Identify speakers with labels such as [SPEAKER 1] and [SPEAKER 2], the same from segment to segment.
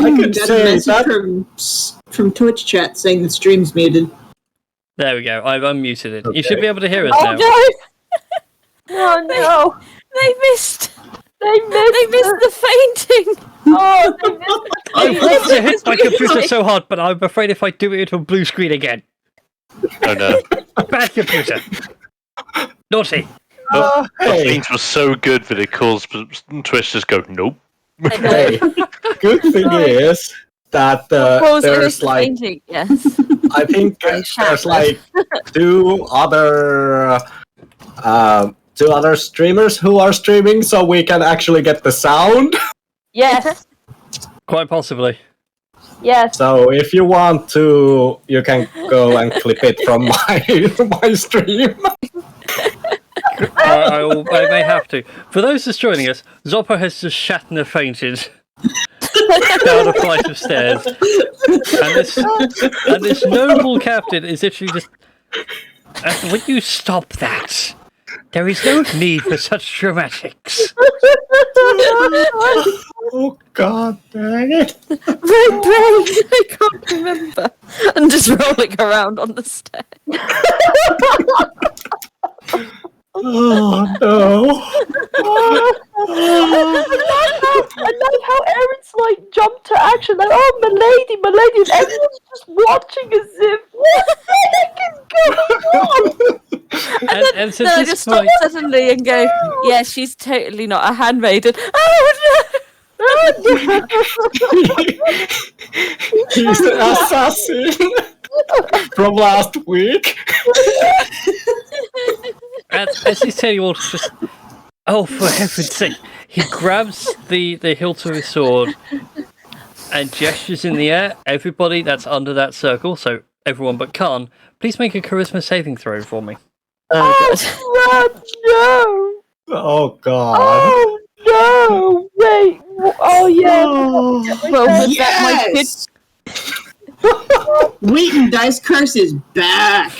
[SPEAKER 1] I could
[SPEAKER 2] got
[SPEAKER 1] say
[SPEAKER 2] a message
[SPEAKER 1] that
[SPEAKER 2] from Twitch chat saying the stream's muted.
[SPEAKER 3] There we go. I've unmuted it.
[SPEAKER 1] Okay.
[SPEAKER 3] You should be able to hear us now.
[SPEAKER 4] Oh no!
[SPEAKER 5] They missed.
[SPEAKER 4] They missed
[SPEAKER 5] the fainting.
[SPEAKER 4] Oh, they missed
[SPEAKER 3] I want to hit my computer so hard, but I'm afraid if I do it, it'll blue screen again.
[SPEAKER 6] Oh no.
[SPEAKER 3] Bad computer. Naughty.
[SPEAKER 6] The
[SPEAKER 1] hey,
[SPEAKER 6] things were so good that it caused Twitch just go, nope.
[SPEAKER 1] hey, good thing is that there's like,
[SPEAKER 5] fainting. Yes.
[SPEAKER 1] I think there's like two other streamers who are streaming, so we can actually get the sound.
[SPEAKER 4] Yes.
[SPEAKER 3] Quite possibly.
[SPEAKER 4] Yes.
[SPEAKER 1] So if you want to, you can go and clip it from my stream.
[SPEAKER 3] I may have to. For those just joining us, Zoppo has just Shatner fainted down a flight of stairs, and this noble captain is literally just. Will you stop that? There is no need for such dramatics.
[SPEAKER 1] Oh god dang it!
[SPEAKER 5] My brain, I can't remember. I'm just rolling around on the stairs.
[SPEAKER 1] Oh no!
[SPEAKER 4] I love how Aaron's like jumped to action, like, oh, my lady, and everyone's just watching as if, what the heck is going on?
[SPEAKER 3] And so
[SPEAKER 5] No,
[SPEAKER 3] this
[SPEAKER 5] just stop
[SPEAKER 3] point,
[SPEAKER 5] suddenly and go, yeah, she's totally not a handmaiden. Oh
[SPEAKER 1] He's the assassin from last week.
[SPEAKER 3] as he's telling you all to just. Oh, for heaven's sake. He grabs the hilt of his sword and gestures in the air. Everybody that's under that circle, so everyone but Khan, please make a charisma saving throw for me.
[SPEAKER 4] Oh, no!
[SPEAKER 1] Oh god!
[SPEAKER 4] Oh no! Wait! Oh yeah!
[SPEAKER 5] Well, with that, my
[SPEAKER 2] Yes! Wheaton Dice Curse is back!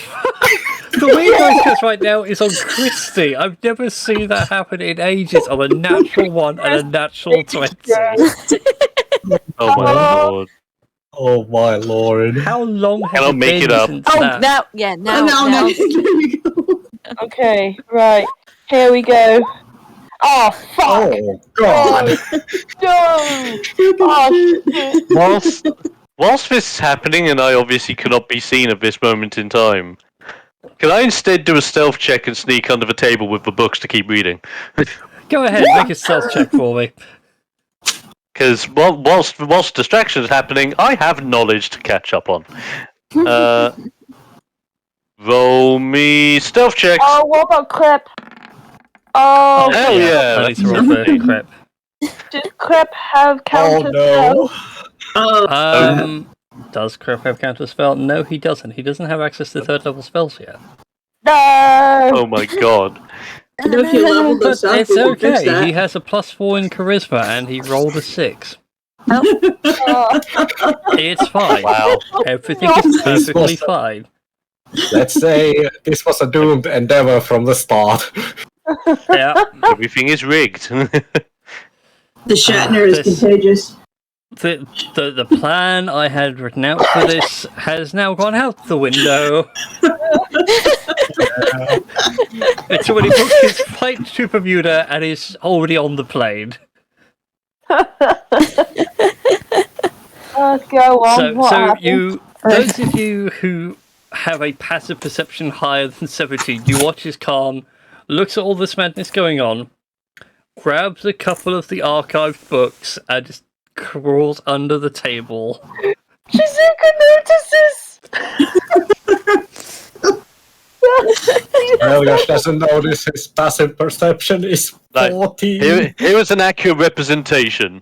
[SPEAKER 3] The weird focus right now is on Christy. I've never seen that happen in ages. On a natural 1 and a natural 20.
[SPEAKER 6] Oh my lord.
[SPEAKER 1] Oh my lord!
[SPEAKER 3] How long has
[SPEAKER 6] Cannot
[SPEAKER 3] it
[SPEAKER 6] make
[SPEAKER 3] been
[SPEAKER 6] it up.
[SPEAKER 3] since
[SPEAKER 5] Oh,
[SPEAKER 3] that?
[SPEAKER 5] now, yeah, now.
[SPEAKER 2] No, there we go.
[SPEAKER 4] Okay, right. Here we go. Oh fuck!
[SPEAKER 1] Oh god!
[SPEAKER 4] No! Oh shit!
[SPEAKER 6] Whilst this is happening, and I obviously cannot be seen at this moment in time, can I instead do a stealth check and sneak under the table with the books to keep reading?
[SPEAKER 3] Go ahead, make a stealth check for me.
[SPEAKER 6] Because whilst distraction is happening, I have knowledge to catch up on. Roll me stealth checks.
[SPEAKER 4] Oh, what about Crep? Oh,
[SPEAKER 6] hell yeah,
[SPEAKER 3] I need to roll for crap.
[SPEAKER 4] did Crep have
[SPEAKER 1] Oh
[SPEAKER 4] counter
[SPEAKER 1] no!
[SPEAKER 2] Oh,
[SPEAKER 3] Does Crap have counter spell? No, he doesn't. He doesn't have access to 3rd level spells yet.
[SPEAKER 4] No!
[SPEAKER 6] Oh my god.
[SPEAKER 2] you know, if you leveled
[SPEAKER 3] But
[SPEAKER 2] us up,
[SPEAKER 3] it's
[SPEAKER 2] we could fix
[SPEAKER 3] okay.
[SPEAKER 2] that.
[SPEAKER 3] He has a +4 in charisma and he rolled a 6.
[SPEAKER 4] Oh,
[SPEAKER 3] It's fine.
[SPEAKER 6] Wow.
[SPEAKER 3] Everything is perfectly fine.
[SPEAKER 1] Let's say this was a doomed endeavor from the start.
[SPEAKER 3] Yeah.
[SPEAKER 6] Everything is rigged.
[SPEAKER 2] The Shatner is
[SPEAKER 3] This-
[SPEAKER 2] contagious.
[SPEAKER 3] The plan I had written out for this has now gone out the window. It's already booked his flight to Bermuda and is already on the plane.
[SPEAKER 4] let's go on.
[SPEAKER 3] So
[SPEAKER 4] What happened?
[SPEAKER 3] those of you who have a passive perception higher than 17, you watch as Khan looks at all this madness going on, grabs a couple of the archived books, and just crawls under the table.
[SPEAKER 4] Shizuka notices!
[SPEAKER 1] Elgash doesn't notice his passive perception is
[SPEAKER 6] Like,
[SPEAKER 1] 14.
[SPEAKER 6] here is an accurate representation.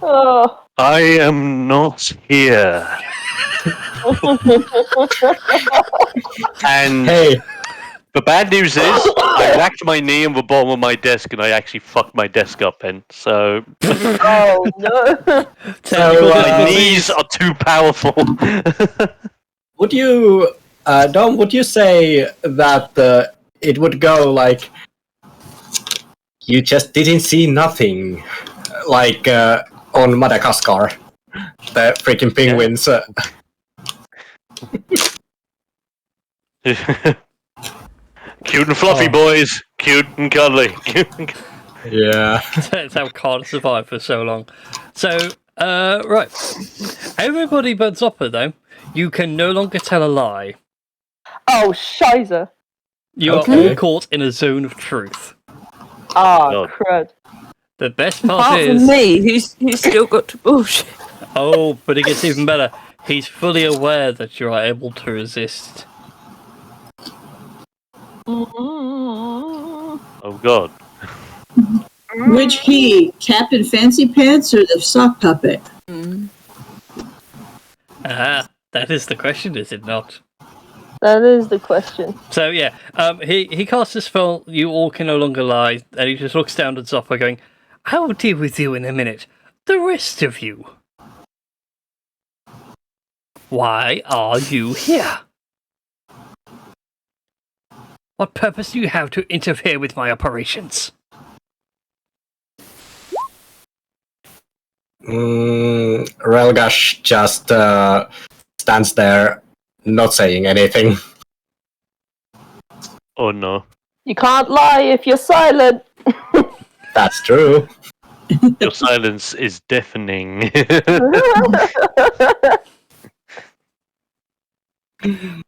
[SPEAKER 4] Oh.
[SPEAKER 6] I am not here. And
[SPEAKER 1] Hey,
[SPEAKER 6] the bad news is, I whacked my knee on the bottom of my desk and I actually fucked my desk up, Ben. So,
[SPEAKER 4] Oh no!
[SPEAKER 3] Technical
[SPEAKER 6] my
[SPEAKER 3] difficulties.
[SPEAKER 6] knees are too powerful.
[SPEAKER 1] would you, Dom, would you say that it would go like you just didn't see nothing like on Madagascar, the freaking penguins.
[SPEAKER 6] Cute and fluffy, boys. Cute and cuddly.
[SPEAKER 1] Yeah.
[SPEAKER 3] That's how Carl survived for so long. So, right. Everybody but Zopper, though, you can no longer tell a lie.
[SPEAKER 4] Oh, shizer.
[SPEAKER 3] You are
[SPEAKER 1] Okay.
[SPEAKER 3] all caught in a zone of truth.
[SPEAKER 4] Ah,
[SPEAKER 6] God.
[SPEAKER 4] crud.
[SPEAKER 3] The best part
[SPEAKER 5] Apart
[SPEAKER 3] is...
[SPEAKER 5] from me, who's still got to bullshit.
[SPEAKER 3] Oh, but it gets even better. He's fully aware that you are able to resist.
[SPEAKER 6] Oh God.
[SPEAKER 2] Which he? Captain Fancy Pants or the sock puppet?
[SPEAKER 3] Ah, that is the question, is it not?
[SPEAKER 4] That is the question.
[SPEAKER 3] So yeah, he casts a spell. You all can no longer lie, and he just looks down at Zopper, going, "I will deal with you in a minute. The rest of you. Why are you here? What purpose do you have to interfere with my operations?"
[SPEAKER 1] Relgash just stands there, not saying anything.
[SPEAKER 6] Oh no.
[SPEAKER 4] You can't lie if you're silent.
[SPEAKER 1] That's true.
[SPEAKER 6] Your silence is deafening.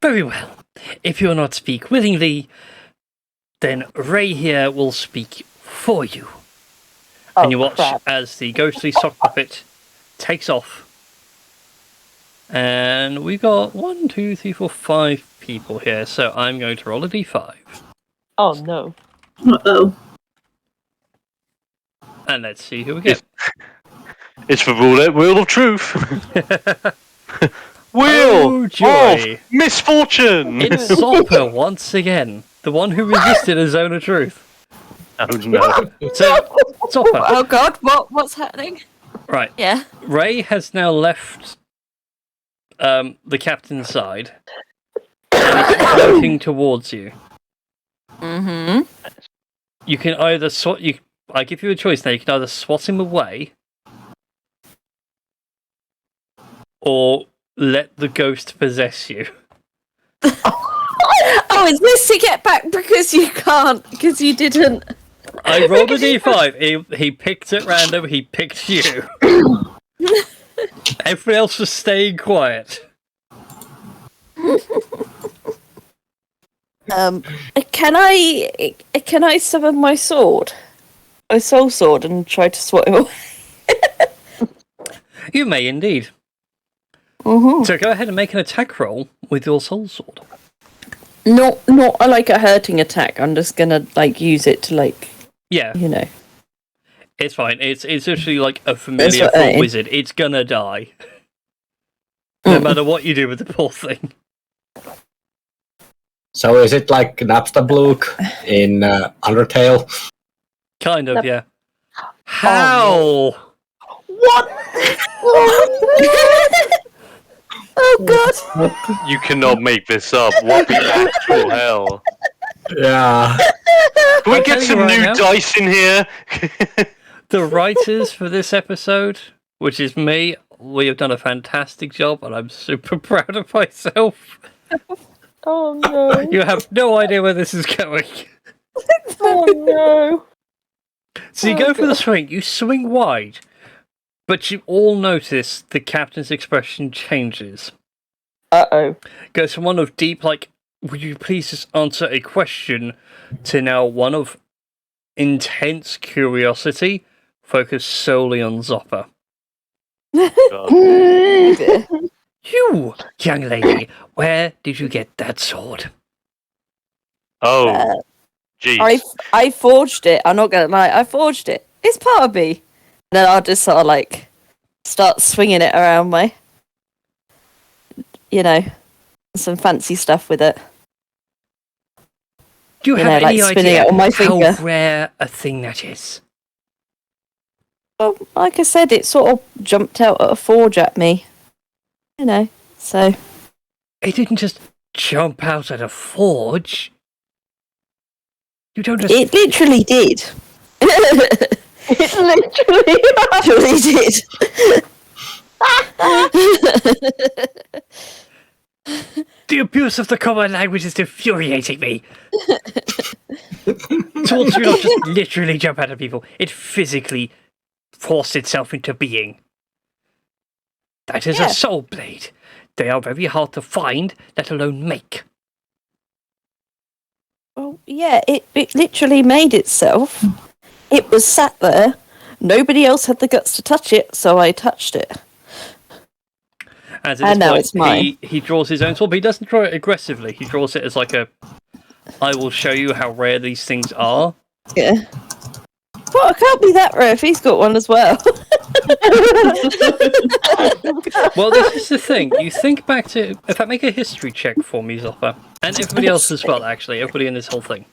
[SPEAKER 3] Very well. If you'll not speak willingly, then Ray here will speak for you. And you watch
[SPEAKER 4] crap.
[SPEAKER 3] as the ghostly sock puppet takes off. And we got 1, 2, 3, 4, 5 people here, so I'm going to roll a d5.
[SPEAKER 4] Oh, no.
[SPEAKER 2] Uh-oh.
[SPEAKER 3] And let's see who we get.
[SPEAKER 6] It's the roulette wheel of truth. Wheel
[SPEAKER 3] Oh, joy.
[SPEAKER 6] of misfortune.
[SPEAKER 3] It's Zopper once again, the one who resisted a zone of truth.
[SPEAKER 6] Oh no.
[SPEAKER 3] So, Zopper,
[SPEAKER 5] Oh God, what's happening?
[SPEAKER 3] right.
[SPEAKER 5] Yeah.
[SPEAKER 3] Ray has now left the captain's side and is floating towards you.
[SPEAKER 5] Mm-hmm.
[SPEAKER 3] You can either I give you a choice now. You can either swat him away or let the ghost possess you.
[SPEAKER 5] Oh, is this to get back because you can't, because you didn't?
[SPEAKER 3] I rolled a d5. He picked at random. He picked you. Everyone else was staying quiet.
[SPEAKER 5] Can I summon my sword, my soul sword, and try to swat him away?
[SPEAKER 3] You may indeed.
[SPEAKER 5] Mm-hmm.
[SPEAKER 3] So go ahead and make an attack roll with your soul sword.
[SPEAKER 5] Not like a hurting attack. I'm just gonna use it to
[SPEAKER 3] Yeah, it's fine. It's literally like a familiar
[SPEAKER 5] what I mean.
[SPEAKER 3] wizard. It's gonna die. No matter what you do with the poor thing.
[SPEAKER 1] So is it like Napstablook in Undertale?
[SPEAKER 3] Kind of,
[SPEAKER 4] Yep.
[SPEAKER 3] yeah. How?
[SPEAKER 4] What?
[SPEAKER 5] Oh God!
[SPEAKER 6] You cannot make this up. What the actual hell?
[SPEAKER 1] Yeah.
[SPEAKER 6] Can we
[SPEAKER 3] I'll
[SPEAKER 6] get
[SPEAKER 3] tell you
[SPEAKER 6] some
[SPEAKER 3] right
[SPEAKER 6] new
[SPEAKER 3] now.
[SPEAKER 6] dice in here?
[SPEAKER 3] The writers for this episode, which is me, we have done a fantastic job, and I'm super proud of myself.
[SPEAKER 4] Oh, no.
[SPEAKER 3] You have no idea where this is going.
[SPEAKER 4] Oh, no.
[SPEAKER 3] So you
[SPEAKER 4] Oh,
[SPEAKER 3] go for the
[SPEAKER 4] God.
[SPEAKER 3] swing, you swing wide, but you all notice the captain's expression changes.
[SPEAKER 4] Uh-oh.
[SPEAKER 3] Goes from one of deep, would you please just answer a question, to now one of intense curiosity, focused solely on Zopper. You, young lady, where did you get that sword?
[SPEAKER 6] Oh, jeez.
[SPEAKER 5] I forged it. I'm not gonna lie. I forged it. It's part of me. And then I'll just sort of start swinging it around some fancy stuff with it.
[SPEAKER 3] Do you
[SPEAKER 5] You
[SPEAKER 3] have
[SPEAKER 5] know,
[SPEAKER 3] any
[SPEAKER 5] spinning
[SPEAKER 3] idea
[SPEAKER 5] it on my
[SPEAKER 3] how
[SPEAKER 5] finger.
[SPEAKER 3] rare a thing that is?
[SPEAKER 5] Well, like I said, it sort of jumped out at a forge at me. So
[SPEAKER 3] It didn't just jump out at a forge. You don't just...
[SPEAKER 5] it literally did.
[SPEAKER 4] It literally.
[SPEAKER 5] Actually did.
[SPEAKER 3] The abuse of the common language is infuriating me. Swords do not just literally jump out of people, it physically forced itself into being. That is a soul blade. They are very hard to find, let alone make.
[SPEAKER 5] Well, yeah, it literally made itself. It was sat there. Nobody else had the guts to touch it, so I touched it.
[SPEAKER 3] As
[SPEAKER 5] And now it's mine.
[SPEAKER 3] he draws his own sword, but he doesn't draw it aggressively. He draws it as like a, I will show you how rare these things are.
[SPEAKER 5] Yeah. Well, it can't be that rare if he's got one as well.
[SPEAKER 3] Well, this is the thing. You think back to... In fact, make a history check for me, Zopper. And everybody else as well, actually. Everybody in this whole thing.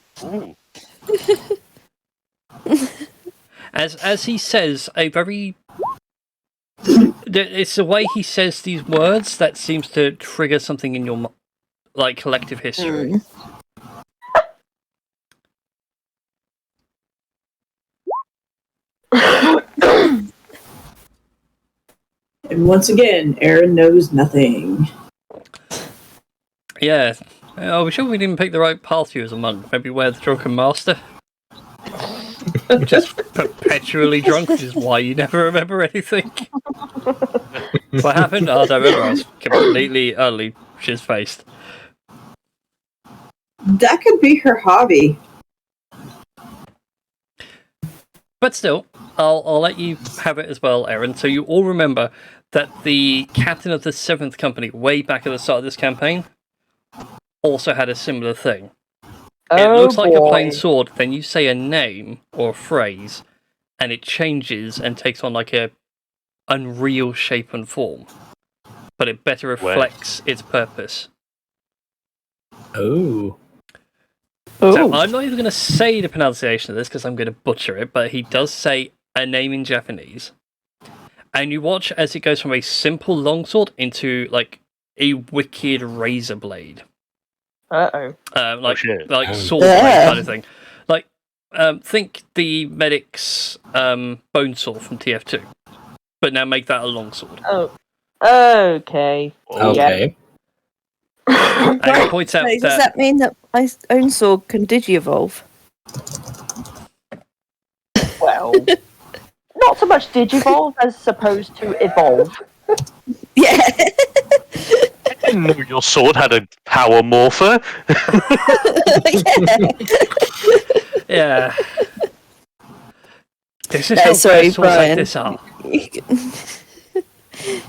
[SPEAKER 3] As he says, a very... It's the way he says these words that seems to trigger something in your collective history.
[SPEAKER 2] And once again, Aaron knows nothing.
[SPEAKER 3] Yeah. Are we sure we didn't pick the right path for you as a monk? Maybe wear the drunken master? Just perpetually drunk, which is why you never remember anything. What happened? Oh, I don't remember. I was completely, utterly shiz-faced.
[SPEAKER 2] That could be her hobby.
[SPEAKER 3] But still, I'll let you have it as well, Aaron. So you all remember that the captain of the 7th Company, way back at the start of this campaign, also had a similar thing. It looks like a plain sword, then you say a name or a phrase, and it changes and takes on like a unreal shape and form. But it better reflects its purpose.
[SPEAKER 1] Oh.
[SPEAKER 3] So I'm not even going to say the pronunciation of this because I'm going to butcher it, but he does say a name in Japanese. And you watch as it goes from a simple longsword into like a wicked razor blade.
[SPEAKER 4] Uh-oh.
[SPEAKER 3] Like sword blade kind of thing. Like, think the medic's bone saw from TF2, but now make that a longsword.
[SPEAKER 4] Oh. Okay.
[SPEAKER 1] Okay.
[SPEAKER 3] And he points out
[SPEAKER 5] Does that mean that my own sword can digi-evolve?
[SPEAKER 4] Well, not so much digivolve as opposed to evolve.
[SPEAKER 5] Yeah.
[SPEAKER 6] I didn't know your sword had a power morpher.
[SPEAKER 3] Yeah. This is
[SPEAKER 5] No,
[SPEAKER 3] how
[SPEAKER 5] sorry,
[SPEAKER 3] swords like
[SPEAKER 5] Brian.
[SPEAKER 3] this are.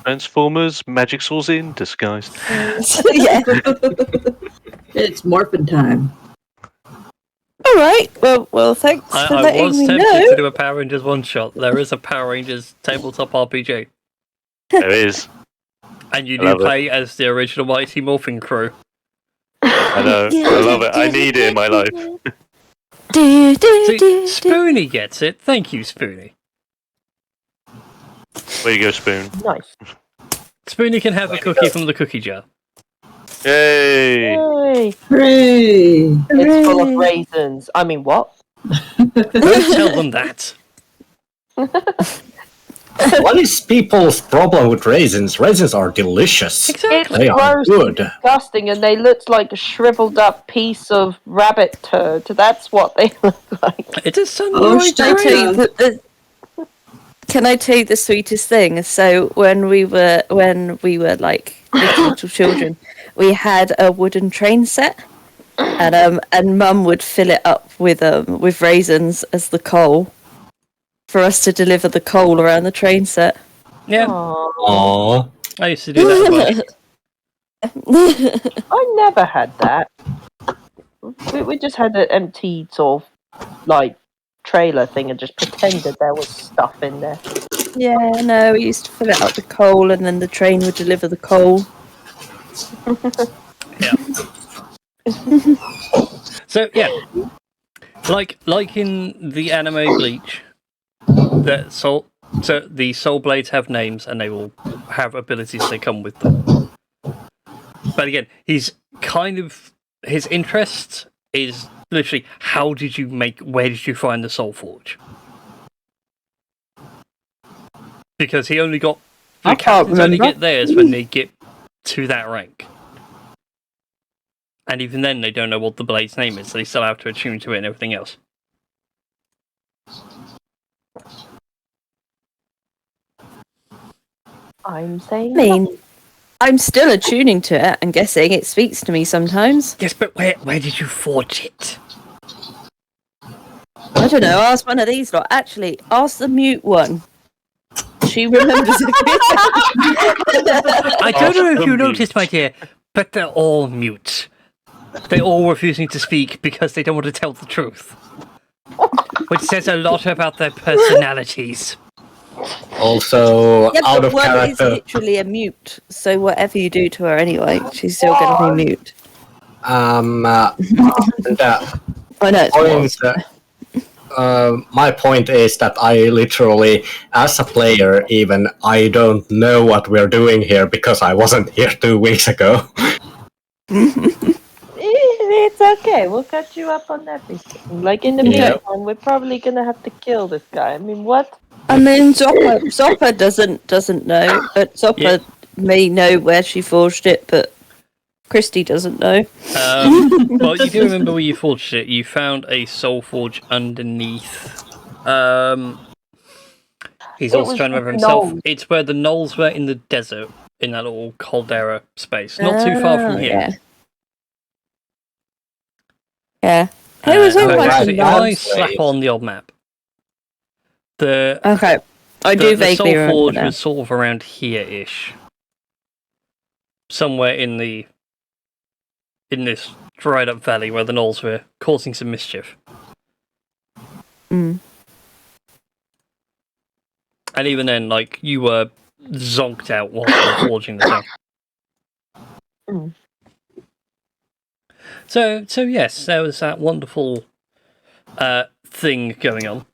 [SPEAKER 6] Transformers, magic swords in disguise.
[SPEAKER 5] Yeah.
[SPEAKER 2] It's morphin' time.
[SPEAKER 5] All right. Well, thanks for
[SPEAKER 3] I
[SPEAKER 5] letting
[SPEAKER 3] was
[SPEAKER 5] me
[SPEAKER 3] tempted
[SPEAKER 5] know.
[SPEAKER 3] to do a Power Rangers one-shot. There is a Power Rangers tabletop RPG.
[SPEAKER 6] There is.
[SPEAKER 3] And you
[SPEAKER 6] I
[SPEAKER 3] do
[SPEAKER 6] love it.
[SPEAKER 3] play as the original Mighty Morphin Crew.
[SPEAKER 6] I know. I love it. I need it in my life.
[SPEAKER 3] See, Spoonie gets it. Thank you, Spoonie.
[SPEAKER 6] Where you go, Spoon?
[SPEAKER 4] Nice.
[SPEAKER 3] Spoonie can have a cookie from the cookie jar.
[SPEAKER 6] Yay!
[SPEAKER 4] Yay.
[SPEAKER 2] Hooray!
[SPEAKER 4] It's full of raisins. I mean, what?
[SPEAKER 3] Don't tell them that.
[SPEAKER 1] What is people's problem with raisins? Raisins are delicious.
[SPEAKER 3] Exactly.
[SPEAKER 1] They are
[SPEAKER 4] gross,
[SPEAKER 1] good.
[SPEAKER 4] disgusting, and they look like a shriveled up piece of rabbit turd. That's what they look like.
[SPEAKER 3] It is sun.
[SPEAKER 2] Oh,
[SPEAKER 5] Can I tell you the sweetest thing? So when we were like little children, we had a wooden train set, and Mum would fill it up with raisins as the coal for us to deliver the coal around the train set.
[SPEAKER 3] Yeah,
[SPEAKER 1] Aww.
[SPEAKER 3] I used to do that as well.
[SPEAKER 4] I never had that. We just had an empty sort of like trailer thing and just pretended there was stuff in there.
[SPEAKER 5] Yeah, no, we used to fill it up with coal, and then the train would deliver the coal.
[SPEAKER 3] Yeah. So yeah, like in the anime Bleach, so the soul blades have names and they will have abilities that come with them. But again, his interest is literally where did you find the soul forge? because he only got
[SPEAKER 4] I
[SPEAKER 3] the
[SPEAKER 4] can't
[SPEAKER 3] captains only
[SPEAKER 4] remember.
[SPEAKER 3] get theirs when they get to that rank. And even then, they don't know what the blade's name is, so they still have to attune to it and everything else.
[SPEAKER 4] I'm saying.
[SPEAKER 5] I mean, I'm still attuning to it and guessing it speaks to me sometimes.
[SPEAKER 3] Yes, but where did you forge it?
[SPEAKER 5] I don't know, ask one of these lot. Actually, ask the mute one. She remembers it.
[SPEAKER 3] I don't know if you
[SPEAKER 6] Mute.
[SPEAKER 3] noticed, my dear, but they're all mute. They're all refusing to speak because they don't want to tell the truth. Which says a lot about their personalities.
[SPEAKER 1] Also,
[SPEAKER 5] Yeah,
[SPEAKER 1] out
[SPEAKER 5] but
[SPEAKER 1] of
[SPEAKER 5] one is
[SPEAKER 1] character.
[SPEAKER 5] literally a mute, so whatever you do to her anyway, she's still going to be mute.
[SPEAKER 1] The
[SPEAKER 5] I know it's
[SPEAKER 1] point, my point is that I literally, as a player, even I don't know what we're doing here because I wasn't here 2 weeks ago.
[SPEAKER 4] It's okay. We'll catch you up on everything. Like in the
[SPEAKER 1] Yeah.
[SPEAKER 4] meantime, we're probably gonna have to kill this guy. I mean, what?
[SPEAKER 5] I mean, Zoppa doesn't know, but Zoppa
[SPEAKER 3] Yeah.
[SPEAKER 5] may know where she forged it, but Christy doesn't know.
[SPEAKER 3] Well, you do remember where you forged it. You found a soul forge underneath. He's
[SPEAKER 4] It
[SPEAKER 3] also
[SPEAKER 4] was
[SPEAKER 3] trying to remember
[SPEAKER 4] with
[SPEAKER 3] himself.
[SPEAKER 4] gnolls.
[SPEAKER 3] It's where the gnolls were in the desert, in that little caldera space. Not too far from here.
[SPEAKER 5] Yeah. Yeah. It was all
[SPEAKER 3] in
[SPEAKER 5] like
[SPEAKER 3] fact,
[SPEAKER 5] a
[SPEAKER 3] if I
[SPEAKER 5] nice
[SPEAKER 3] slap
[SPEAKER 1] place.
[SPEAKER 3] on the old map, the
[SPEAKER 5] Okay. I do
[SPEAKER 3] the soul
[SPEAKER 5] vaguely remember
[SPEAKER 3] forge
[SPEAKER 5] now.
[SPEAKER 3] was sort of around here-ish, somewhere in this dried up valley where the gnolls were causing some mischief.
[SPEAKER 5] Mm.
[SPEAKER 3] And even then, like, you were zonked out whilst you were forging the thing.
[SPEAKER 4] Mm.
[SPEAKER 3] So yes, there was that wonderful thing going on.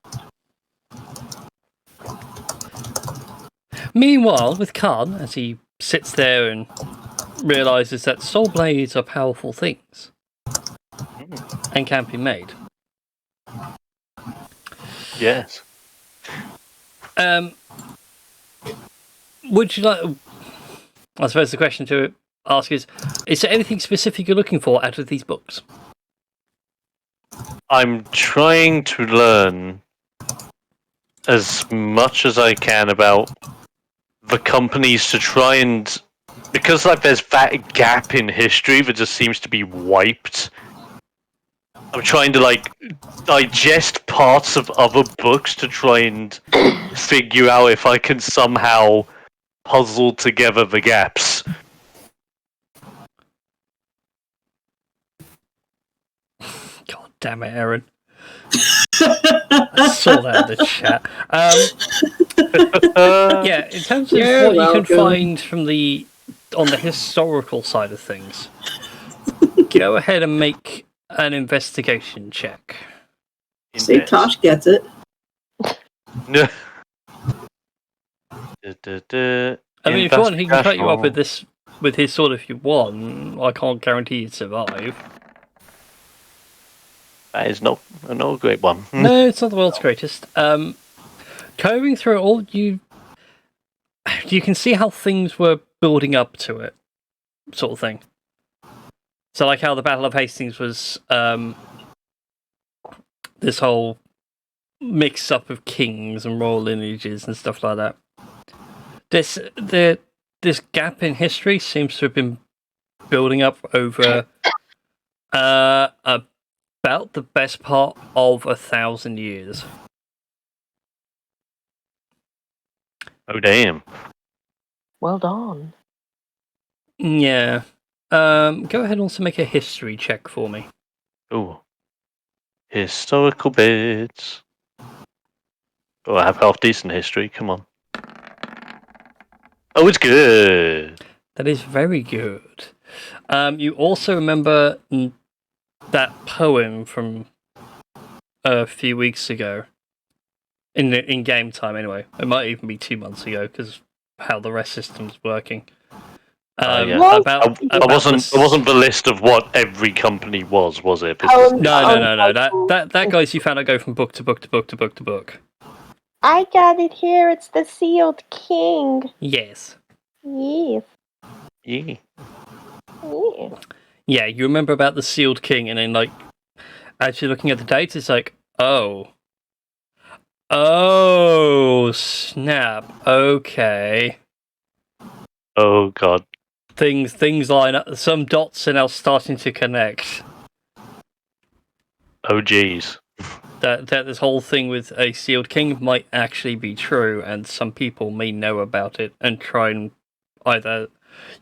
[SPEAKER 3] Meanwhile, with Khan, as he sits there and realizes that soul blades are powerful things and can be made.
[SPEAKER 6] Yes.
[SPEAKER 3] Would you like? I suppose the question to ask is there anything specific you're looking for out of these books?
[SPEAKER 6] I'm trying to learn as much as I can about the companies to try and, because like there's that gap in history that just seems to be wiped. I'm trying to like digest parts of other books to try and figure out if I can somehow puzzle together the gaps.
[SPEAKER 3] God damn it, Aaron. I saw that in the chat. Yeah, in terms of
[SPEAKER 2] You're
[SPEAKER 3] what you can
[SPEAKER 2] welcome.
[SPEAKER 3] find from on the historical side of things, go ahead and make an investigation check.
[SPEAKER 2] See, Tosh gets it.
[SPEAKER 6] No.
[SPEAKER 3] I mean, if you want, he can cut you up with this with his sword if you want. I can't guarantee you'd survive.
[SPEAKER 6] That is not a great one.
[SPEAKER 3] No, it's not the world's greatest. Combing through it all, you can see how things were building up to it, sort of thing. So, like how the Battle of Hastings was this whole mix-up of kings and royal lineages and stuff like that. This gap in history seems to have been building up over about the best part of 1,000 years.
[SPEAKER 6] Oh damn!
[SPEAKER 4] Well done.
[SPEAKER 3] Yeah. Go ahead and also make a history check for me.
[SPEAKER 6] Ooh, historical bits. Oh, I have half decent history. Come on. Oh, it's good.
[SPEAKER 3] That is very good. You also remember that poem from a few weeks ago, in game time anyway. It might even be 2 months ago because how the rest system's working.
[SPEAKER 6] Yeah.
[SPEAKER 3] About
[SPEAKER 6] I wasn't the list of what every company was it?
[SPEAKER 3] No. That guys you found out go from book to book to book to book to book.
[SPEAKER 4] I got it here. It's the Sealed King.
[SPEAKER 3] Yes.
[SPEAKER 4] Yes.
[SPEAKER 6] Yeah.
[SPEAKER 4] Yeah.
[SPEAKER 3] Yeah, you remember about the Sealed King, and then, like, as you're looking at the dates, it's like, oh. Oh, snap. Okay.
[SPEAKER 6] Oh god.
[SPEAKER 3] Things line up. Some dots are now starting to connect.
[SPEAKER 6] Oh jeez.
[SPEAKER 3] That this whole thing with a Sealed King might actually be true, and some people may know about it and try and either...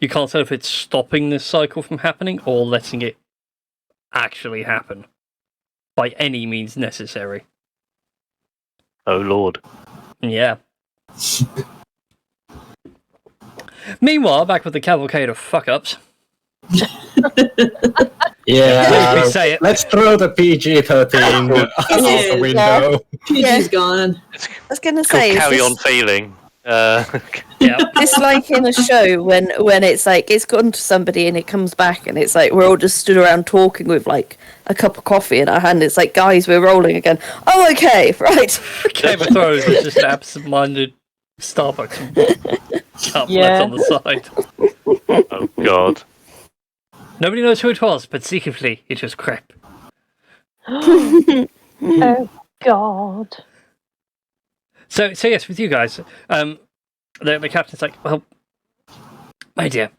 [SPEAKER 3] You can't tell if it's stopping this cycle from happening or letting it actually happen. By any means necessary.
[SPEAKER 6] Oh lord.
[SPEAKER 3] Yeah. Meanwhile, back with the cavalcade of fuck-ups.
[SPEAKER 1] Yeah,
[SPEAKER 3] We say it.
[SPEAKER 1] let's throw the PG-13 out
[SPEAKER 2] Yeah.
[SPEAKER 1] the window.
[SPEAKER 2] PG's gone.
[SPEAKER 5] I was going to
[SPEAKER 6] Cool,
[SPEAKER 5] say,
[SPEAKER 6] carry on feeling.
[SPEAKER 3] Yeah.
[SPEAKER 5] it's like in a show when it's like it's gone to somebody and it comes back and it's like we're all just stood around talking with like a cup of coffee in our hand. It's like, guys, we're rolling again. Oh, okay, right.
[SPEAKER 3] Game of Thrones is just an absent-minded Starbucks cup left on the side.
[SPEAKER 6] Oh god.
[SPEAKER 3] Nobody knows who it was, but secretly it was crap.
[SPEAKER 4] Oh God.
[SPEAKER 3] So yes, with you guys, the captain's like, well, my dear,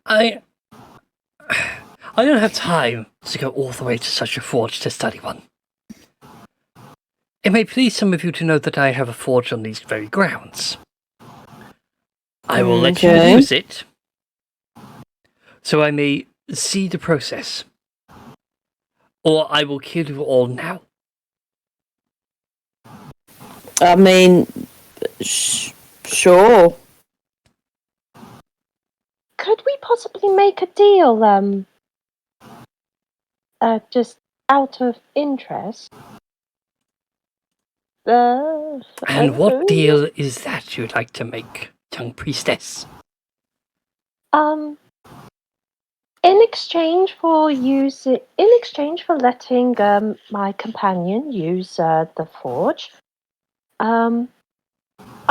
[SPEAKER 3] I don't have time to go all the way to such a forge to study one. It may please some of you to know that I have a forge on these very grounds. I will let you
[SPEAKER 5] Okay.
[SPEAKER 3] use it, so I may see the process, or I will kill you all now.
[SPEAKER 5] I mean, sure.
[SPEAKER 4] Could we possibly make a deal? Just out of interest.
[SPEAKER 3] And what deal is that you'd like to make, young priestess?
[SPEAKER 4] In exchange for letting my companion use the forge, I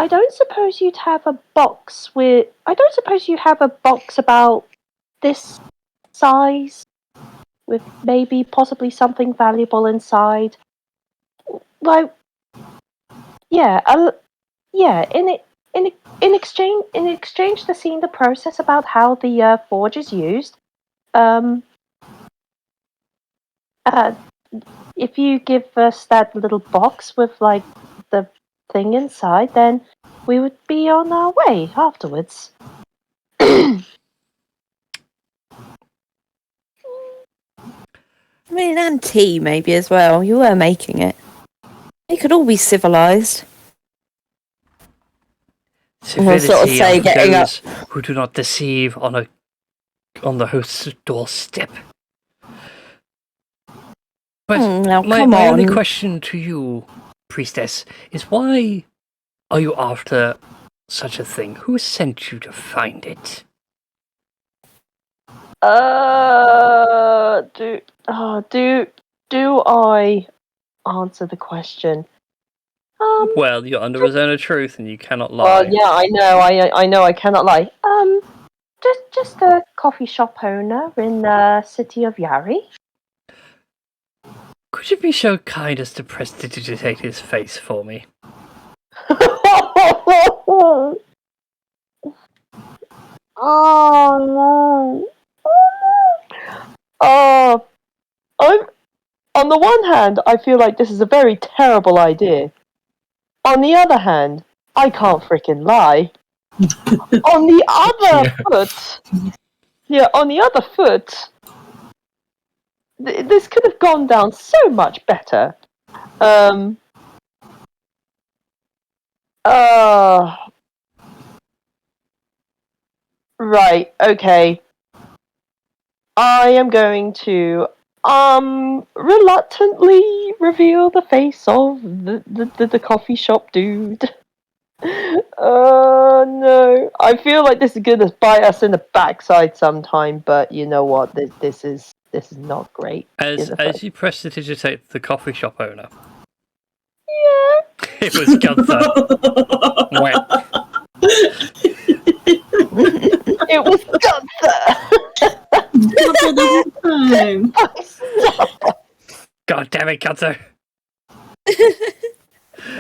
[SPEAKER 4] don't suppose you'd have a box with. I don't suppose you have a box about this size, with maybe possibly something valuable inside. Like, yeah, In exchange to seeing the process about how the forge is used, if you give us that little box with like the thing inside, then we would be on our way afterwards.
[SPEAKER 5] I mean, and tea maybe as well. You were making it. They could all be civilized. I'll sort of
[SPEAKER 3] Civility
[SPEAKER 5] say
[SPEAKER 3] are for
[SPEAKER 5] getting up.
[SPEAKER 3] those who do not deceive on the host's doorstep. But
[SPEAKER 5] Now,
[SPEAKER 3] my
[SPEAKER 5] come
[SPEAKER 3] only
[SPEAKER 5] on.
[SPEAKER 3] question to you, priestess, is why are you after such a thing? Who sent you to find it?
[SPEAKER 4] Do I answer the question?
[SPEAKER 3] Well, you're under a zone of truth and you cannot lie.
[SPEAKER 4] Well, yeah, I know. I know. I cannot lie. Just a coffee shop owner in the city of Yari.
[SPEAKER 3] Could you be so kind as to prestidigitate his face for me?
[SPEAKER 4] Oh no. On the one hand, I feel like this is a very terrible idea. On the other hand, I can't freaking lie. On the other foot, this could have gone down so much better. Right, okay. I am going to reluctantly reveal the face of the coffee shop dude. No. I feel like this is gonna bite us in the backside sometime, but you know what? This is not great.
[SPEAKER 3] As you prestidigitate the coffee shop owner.
[SPEAKER 4] Yeah.
[SPEAKER 3] It was Gunther. Wah.
[SPEAKER 4] It was Gunther.
[SPEAKER 2] Gunther the whole time.
[SPEAKER 3] God damn it, Gunther.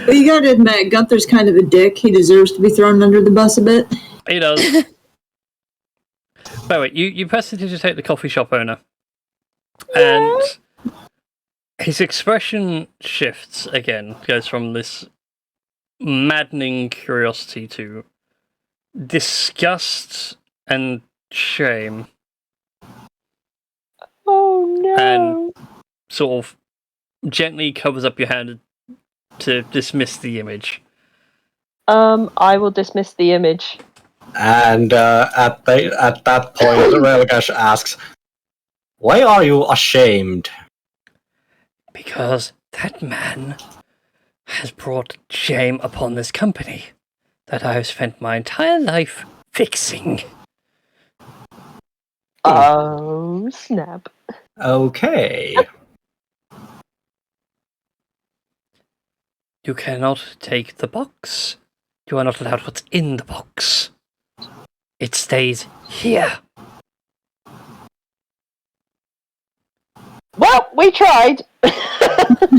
[SPEAKER 2] Well, you gotta admit, Gunther's kind of a dick. He deserves to be thrown under the bus a bit.
[SPEAKER 3] He does. By the way, you press it to take the coffee shop owner. And his expression shifts again, goes from this maddening curiosity to disgust and shame.
[SPEAKER 4] Oh no.
[SPEAKER 3] And sort of gently covers up your hand to dismiss the image.
[SPEAKER 4] I will dismiss the image.
[SPEAKER 1] And at that point, Relgash asks, "Why are you ashamed?"
[SPEAKER 3] Because that man has brought shame upon this company that I have spent my entire life fixing.
[SPEAKER 4] Oh, snap.
[SPEAKER 1] Okay.
[SPEAKER 3] You cannot take the box. You are not allowed what's in the box. It stays here.
[SPEAKER 4] Well, we tried.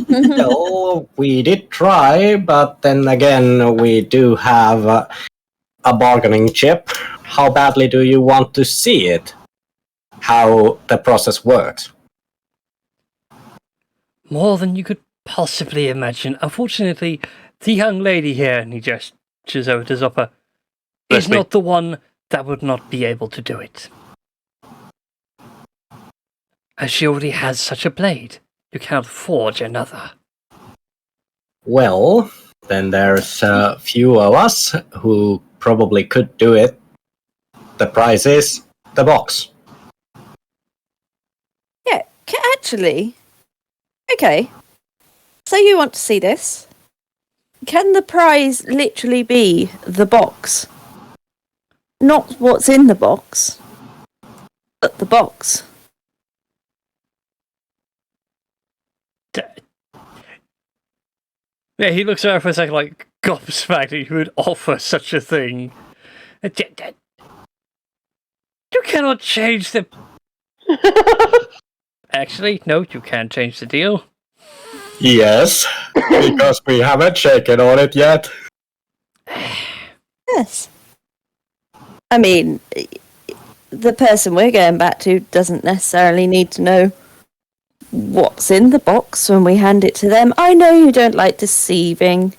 [SPEAKER 1] No, we did try, but then again, we do have a bargaining chip. How badly do you want to see it? How the process works?
[SPEAKER 3] More than you could possibly imagine. Unfortunately, the young lady here, and he gestures over to Zopper, is not the one that would not be able to do it. As she already has such a blade, you cannot forge another.
[SPEAKER 1] Well, then there's a few of us who probably could do it. The prize is the box.
[SPEAKER 5] Yeah, actually. Okay. So you want to see this? Can the prize literally be the box? Not what's in the box, but the box.
[SPEAKER 3] Yeah, he looks around for a second like gobsmacked that you would offer such a thing. You cannot change the... Actually, no, you can't change the deal.
[SPEAKER 1] Yes, because we haven't shaken on it yet.
[SPEAKER 5] Yes. I mean, the person we're going back to doesn't necessarily need to know what's in the box when we hand it to them. I know you don't like deceiving.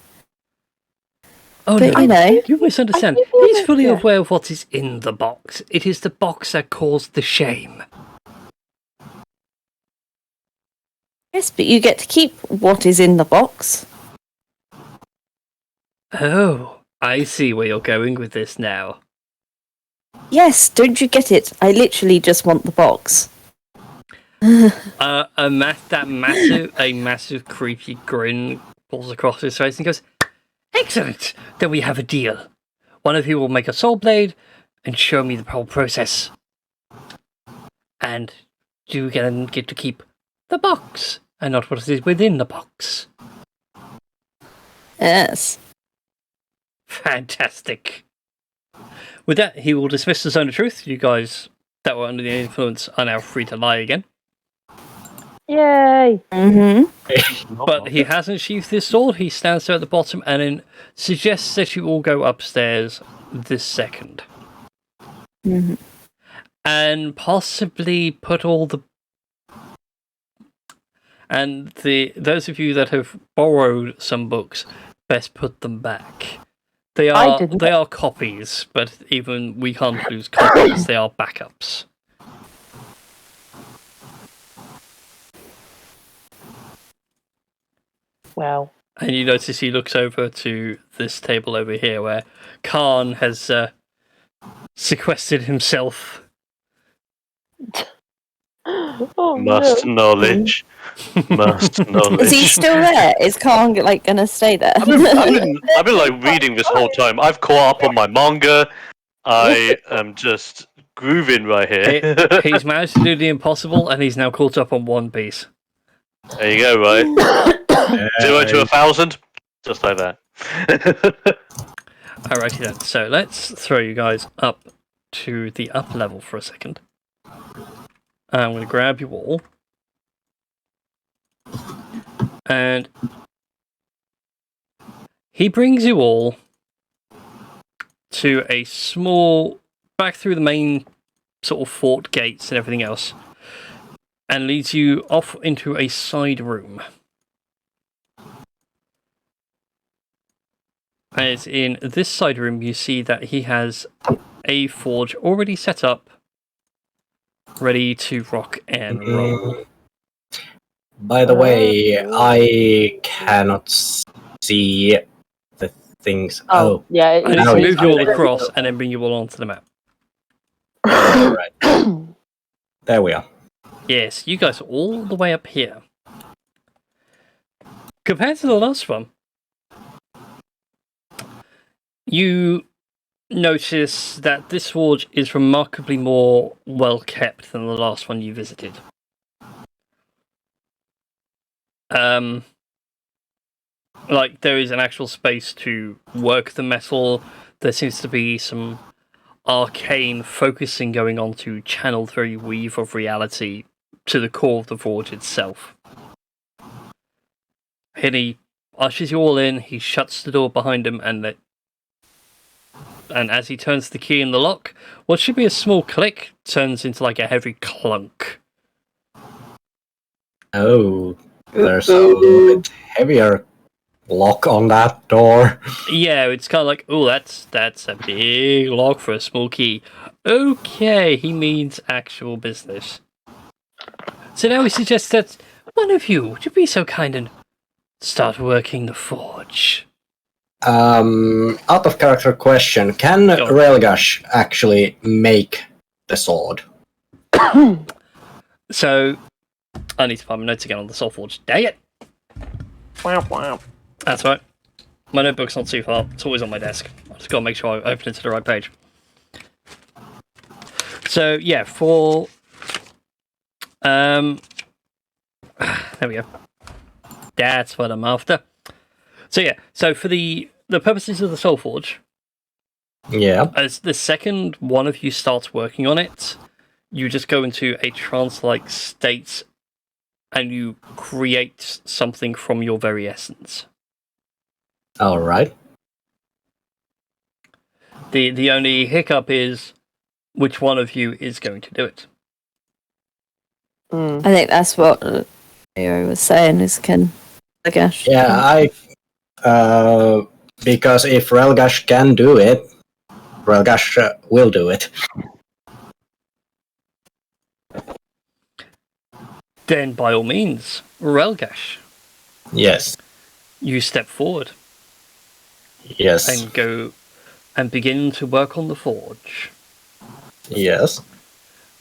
[SPEAKER 3] Oh,
[SPEAKER 5] but,
[SPEAKER 3] no,
[SPEAKER 5] you know,
[SPEAKER 3] you misunderstand. He's fully aware of what is in the box. It is the box that caused the shame.
[SPEAKER 5] Yes, but you get to keep what is in the box.
[SPEAKER 3] Oh, I see where you're going with this now.
[SPEAKER 5] Yes, don't you get it? I literally just want the box.
[SPEAKER 3] A massive creepy grin pulls across his face and goes, "Excellent! Then we have a deal. One of you will make a soul blade and show me the whole process. And you get to keep the box, and not what is within the box."
[SPEAKER 5] Yes.
[SPEAKER 3] Fantastic. With that, he will dismiss the zone of truth. You guys that were under the influence are now free to lie again.
[SPEAKER 4] Yay.
[SPEAKER 5] Mm-hmm.
[SPEAKER 3] But he hasn't sheathed his sword. He stands there at the bottom and then suggests that you all go upstairs this second.
[SPEAKER 5] Mm-hmm.
[SPEAKER 3] And possibly put all the... And those of you that have borrowed some books, best put them back. They are copies, but even we can't lose copies. They are backups.
[SPEAKER 4] Wow.
[SPEAKER 3] And you notice he looks over to this table over here where Khan has sequestered himself.
[SPEAKER 4] Oh,
[SPEAKER 6] Must
[SPEAKER 4] no.
[SPEAKER 6] knowledge. Must knowledge.
[SPEAKER 5] Is he still there? Is Khan gonna stay there?
[SPEAKER 6] I've been like reading this whole time. I've caught up on my manga. I am just grooving right here.
[SPEAKER 3] He's managed to do the impossible, and he's now caught up on One Piece.
[SPEAKER 6] There you go, right? 0 to 1,000. Just like that.
[SPEAKER 3] Alrighty then. So let's throw you guys up to the up level for a second. I'm going to grab you all. And he brings you all to a small, back through the main sort of fort gates and everything else, and leads you off into a side room. As in this side room, you see that he has a forge already set up, ready to rock and roll.
[SPEAKER 1] By the way, I cannot see the things. Oh,
[SPEAKER 7] yeah.
[SPEAKER 3] I need
[SPEAKER 1] now
[SPEAKER 3] to
[SPEAKER 1] it's
[SPEAKER 3] move you all
[SPEAKER 1] fine.
[SPEAKER 3] across and then bring you all onto the map.
[SPEAKER 1] Right. There we are.
[SPEAKER 3] Yes, you guys are all the way up here. Compared to the last one, you notice that this forge is remarkably more well kept than the last one you visited. Like there is an actual space to work the metal. There seems to be some arcane focusing going on to channel the very weave of reality to the core of the forge itself. And he ushers you all in, he shuts the door behind him, and as he turns the key in the lock, what should be a small click turns into like a heavy clunk.
[SPEAKER 1] Oh, there's a bit heavier lock on that door.
[SPEAKER 3] Yeah, it's kind of like, oh, that's a big lock for a small key. Okay, he means actual business. So now we suggest that one of you would be so kind and start working the forge.
[SPEAKER 1] Out of character question, can Relgash actually make the sword?
[SPEAKER 3] So, I need to find my notes again on the soul forge. Dang it! That's right. My notebook's not too far. It's always on my desk. I just gotta make sure I open it to the right page. So, yeah, for... there we go. That's what I'm after. So, yeah, so for the purposes of the soul forge,
[SPEAKER 1] Yeah.
[SPEAKER 3] as the second one of you starts working on it, you just go into a trance-like state and you create something from your very essence.
[SPEAKER 1] Alright.
[SPEAKER 3] The only hiccup is which one of you is going to do it.
[SPEAKER 5] I think that's what Leo was saying, is can Relgash.
[SPEAKER 1] Yeah, because if Relgash can do it, Relgash will do it.
[SPEAKER 3] Then, by all means, Relgash,
[SPEAKER 1] Yes.
[SPEAKER 3] you step forward
[SPEAKER 1] Yes.
[SPEAKER 3] and go and begin to work on the forge.
[SPEAKER 1] Yes.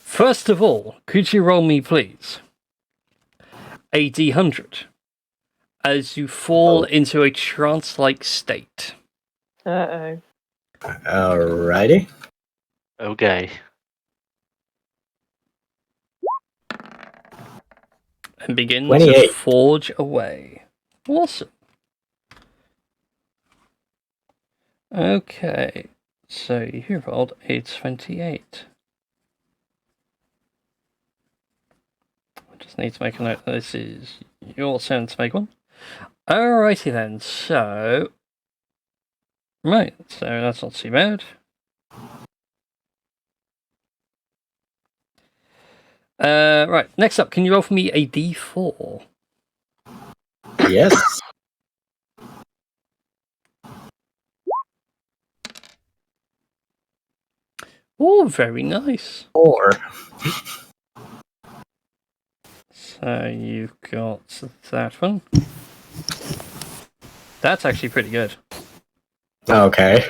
[SPEAKER 3] First of all, could you roll me, please, a D100 as you fall into a trance-like state?
[SPEAKER 7] Uh-oh.
[SPEAKER 1] Alrighty.
[SPEAKER 6] Okay.
[SPEAKER 3] And begin
[SPEAKER 1] 28.
[SPEAKER 3] to forge away. Awesome. Okay, so you rolled a 28. I just need to make a note that this is your turn to make one. Alrighty then, so... Right, so that's not too bad. Right, next up, can you roll for me a D4?
[SPEAKER 1] Yes.
[SPEAKER 3] Oh, very nice.
[SPEAKER 1] 4.
[SPEAKER 3] So you've got that one. That's actually pretty good.
[SPEAKER 1] Okay.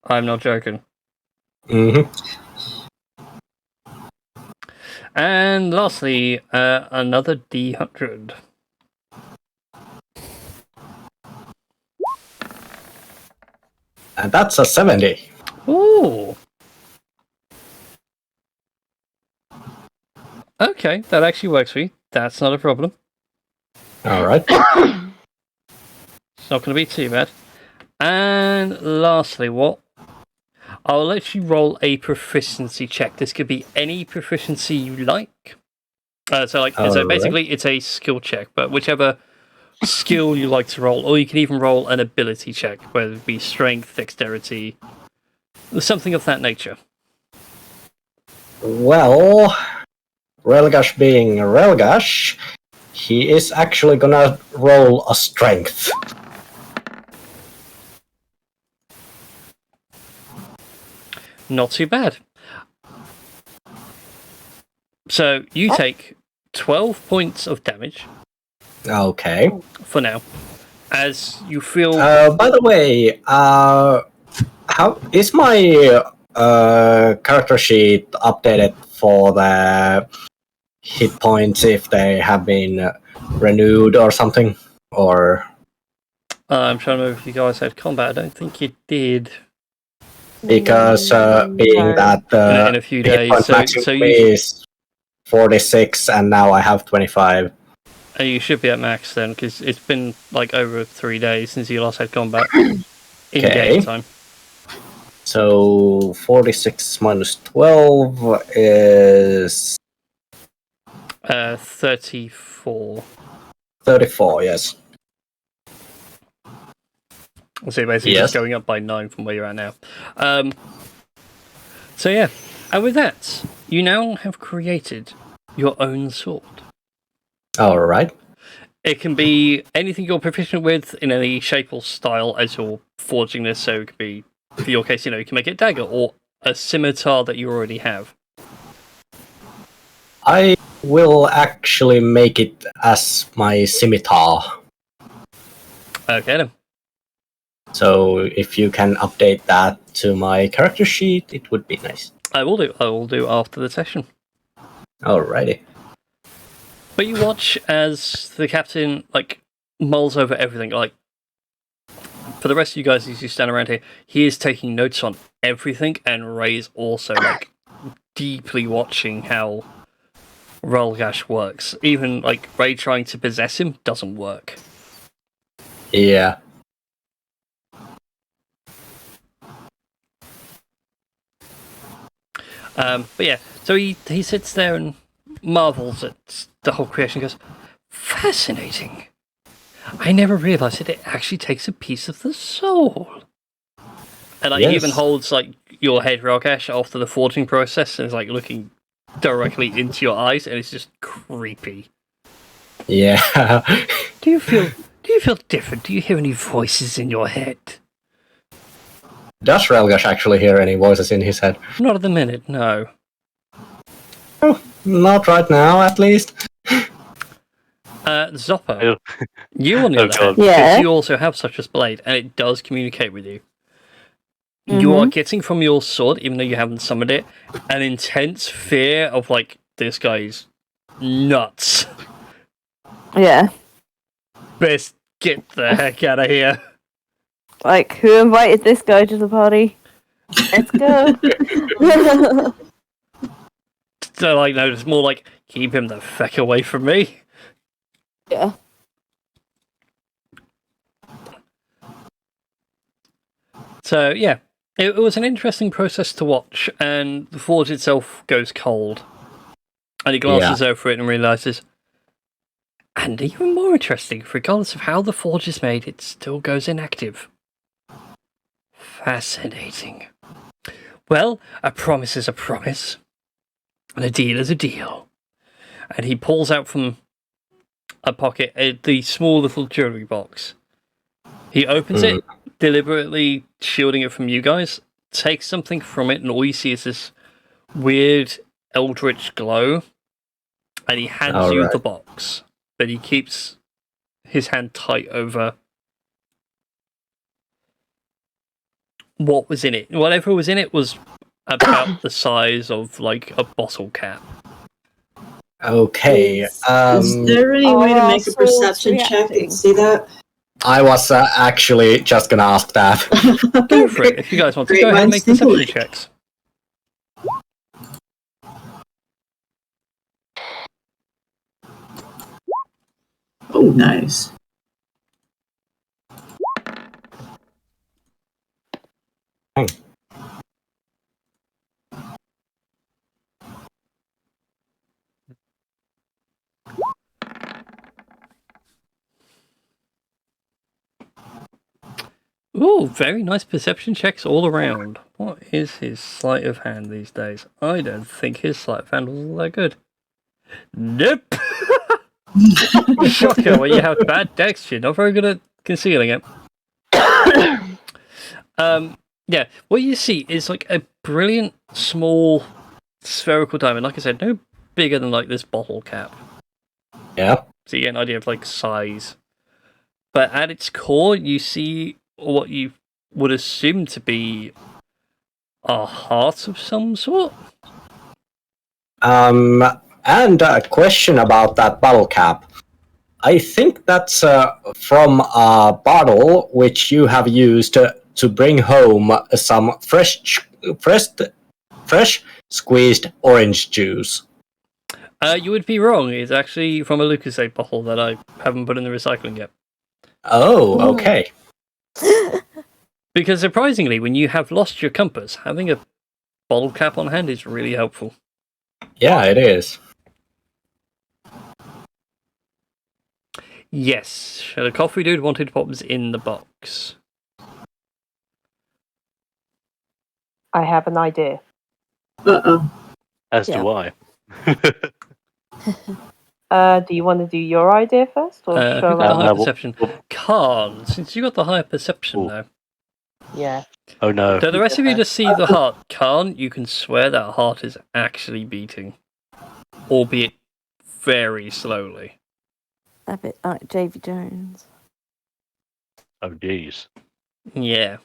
[SPEAKER 3] I'm not joking.
[SPEAKER 1] Mm-hmm.
[SPEAKER 3] And lastly, another D100.
[SPEAKER 1] And that's a 70.
[SPEAKER 3] Ooh. Okay, that actually works for you. That's not a problem.
[SPEAKER 1] Alright.
[SPEAKER 3] It's not going to be too bad. And lastly, what? I'll let you roll a proficiency check. This could be any proficiency you like. So
[SPEAKER 1] Alright.
[SPEAKER 3] basically, it's a skill check, but whichever skill you like to roll, or you can even roll an ability check, whether it be strength, dexterity, something of that nature.
[SPEAKER 1] Well, Relgash being Relgash, he is actually gonna roll a strength.
[SPEAKER 3] Not too bad. So you take 12 points of damage
[SPEAKER 1] Okay.
[SPEAKER 3] for now, as you feel.
[SPEAKER 1] By the way, how is my character sheet updated for the hit points if they have been renewed or something? Or
[SPEAKER 3] I'm trying to remember if you guys had combat. I don't think you did.
[SPEAKER 1] because being
[SPEAKER 5] No.
[SPEAKER 1] that
[SPEAKER 3] In a few
[SPEAKER 1] hit
[SPEAKER 3] days.
[SPEAKER 1] point
[SPEAKER 3] So
[SPEAKER 1] maximum
[SPEAKER 3] you
[SPEAKER 1] is 46 and now I have 25.
[SPEAKER 3] you should be at max then, because it's been like over 3 days since you last had combat in game time.
[SPEAKER 1] So 46 minus 12 is
[SPEAKER 3] 34.
[SPEAKER 1] 34, yes.
[SPEAKER 3] So you're basically
[SPEAKER 1] Yes.
[SPEAKER 3] just going up by 9 from where you're at now. So yeah, and with that, you now have created your own sword.
[SPEAKER 1] Alright.
[SPEAKER 3] It can be anything you're proficient with in any shape or style as you're forging this. So it could be, for your case, you can make it a dagger or a scimitar that you already have.
[SPEAKER 1] I will actually make it as my scimitar.
[SPEAKER 3] Okay then.
[SPEAKER 1] So if you can update that to my character sheet, it would be nice.
[SPEAKER 3] I will do after the session.
[SPEAKER 1] Alrighty.
[SPEAKER 3] But you watch as the captain mulls over everything. For the rest of you guys, as you stand around here, he is taking notes on everything, and Ray's also deeply watching how Rolgash works. Even Ray trying to possess him doesn't work.
[SPEAKER 1] Yeah.
[SPEAKER 3] But yeah, so he sits there and marvels at the whole creation and goes, fascinating. I never realized that it actually takes a piece of the soul. And he even holds your head, Rolgash, after the forging process, and is looking directly into your eyes, and it's just creepy.
[SPEAKER 1] Yeah.
[SPEAKER 3] Do you feel different? Do you hear any voices in your head?
[SPEAKER 1] Does Relgash actually hear any voices in his head?
[SPEAKER 3] Not at the minute, no.
[SPEAKER 1] Oh, not right now, at least.
[SPEAKER 3] Zoppo, you on the other hand,
[SPEAKER 5] Yeah.
[SPEAKER 3] because you also have such a blade, and it does communicate with you. You are getting from your sword, even though you haven't summoned it, an intense fear of this guy's nuts.
[SPEAKER 5] Yeah.
[SPEAKER 3] Best get the heck out of here.
[SPEAKER 5] Who invited this guy to the party? Let's go.
[SPEAKER 3] So no, it's more keep him the feck away from me.
[SPEAKER 5] Yeah.
[SPEAKER 3] So yeah, it was an interesting process to watch, and the forge itself goes cold. And he glances over it and realizes, and even more interesting, regardless of how the forge is made, it still goes inactive. Fascinating. Well, a promise is a promise, and a deal is a deal. And he pulls out from a pocket the small little jewelry box. He opens it, deliberately shielding it from you guys, takes something from it, and all you see is this weird eldritch glow, and he hands you the box, but he keeps his hand tight over what was in it. Whatever was in it was about the size of a bottle cap.
[SPEAKER 1] Okay.
[SPEAKER 2] Is there any way to make a perception check and see that?
[SPEAKER 1] I was actually just gonna ask that.
[SPEAKER 3] Go for it if you guys want to. Go ahead and make perception checks.
[SPEAKER 2] Oh, nice.
[SPEAKER 3] Ooh, very nice perception checks all around. What is his sleight of hand these days? I don't think his sleight of hand was all that good. Nope. Shocker, when you have bad dex, you're not very good at concealing it. Yeah, what you see is like a brilliant small spherical diamond. Like I said, no bigger than like this bottle cap.
[SPEAKER 1] Yeah.
[SPEAKER 3] So you get an idea of like size. But at its core, you see what you would assume to be a heart of some sort.
[SPEAKER 1] And a question about that bottle cap. I think that's from a bottle which you have used to bring home some fresh squeezed orange juice.
[SPEAKER 3] You would be wrong. It's actually from a Lucasade bottle that I haven't put in the recycling yet.
[SPEAKER 1] Oh, okay.
[SPEAKER 3] Because surprisingly, when you have lost your compass, having a bottle cap on hand is really helpful.
[SPEAKER 1] Yeah, it is.
[SPEAKER 3] Yes, the coffee dude wanted pops in the box.
[SPEAKER 4] I have an idea.
[SPEAKER 2] Uh-oh.
[SPEAKER 6] As
[SPEAKER 5] Yeah.
[SPEAKER 6] do I.
[SPEAKER 4] Do you want to do your idea first, or
[SPEAKER 3] Who
[SPEAKER 4] shall
[SPEAKER 3] got the
[SPEAKER 4] I?
[SPEAKER 3] high
[SPEAKER 6] well-
[SPEAKER 3] perception? Khan, since you got the higher perception
[SPEAKER 6] Ooh.
[SPEAKER 3] now.
[SPEAKER 4] Yeah.
[SPEAKER 6] Oh no.
[SPEAKER 3] So the rest of you just see the heart. Khan, you can swear that heart is actually beating. Albeit very slowly.
[SPEAKER 5] A bit like Davy Jones.
[SPEAKER 6] Oh jeez.
[SPEAKER 3] Yeah.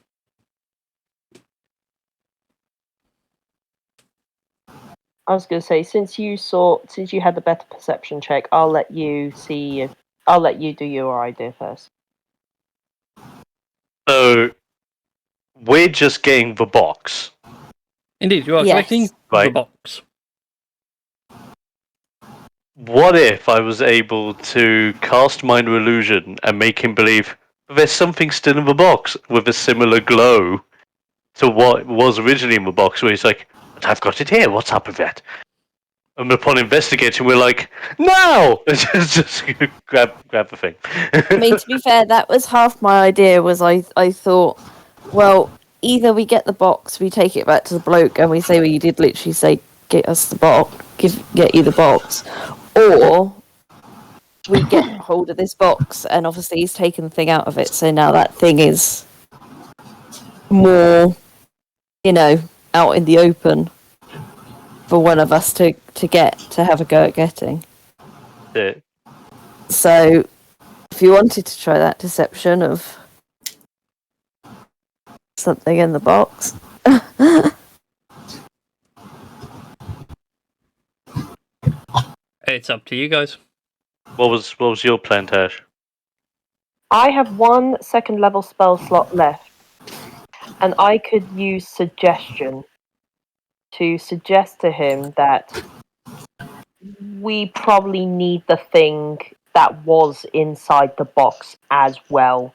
[SPEAKER 4] I was going to say, since you had the better perception check, I'll let you do your idea first.
[SPEAKER 6] So we're just getting the box.
[SPEAKER 3] Indeed, you are
[SPEAKER 5] Yes.
[SPEAKER 3] collecting the
[SPEAKER 6] Right.
[SPEAKER 3] box.
[SPEAKER 6] What if I was able to cast minor illusion and make him believe there's something still in the box with a similar glow to what was originally in the box, where he's like, "But I've got it here. What's up with that?" And upon investigating, we're like, "No!" just grab the thing.
[SPEAKER 5] I mean, to be fair, that was half my idea. Was I thought, well, either we get the box, we take it back to the bloke, and we say, well, you did literally say, get us the box, get you the box, or we get hold of this box, and obviously he's taken the thing out of it, so now that thing is more, out in the open for one of us to have a go at getting.
[SPEAKER 6] Yeah.
[SPEAKER 5] So, if you wanted to try that deception of something in the box.
[SPEAKER 3] It's up to you guys.
[SPEAKER 6] What was your plan, Tash?
[SPEAKER 4] I have 1 second level spell slot left, and I could use suggestion to suggest to him that we probably need the thing that was inside the box as well.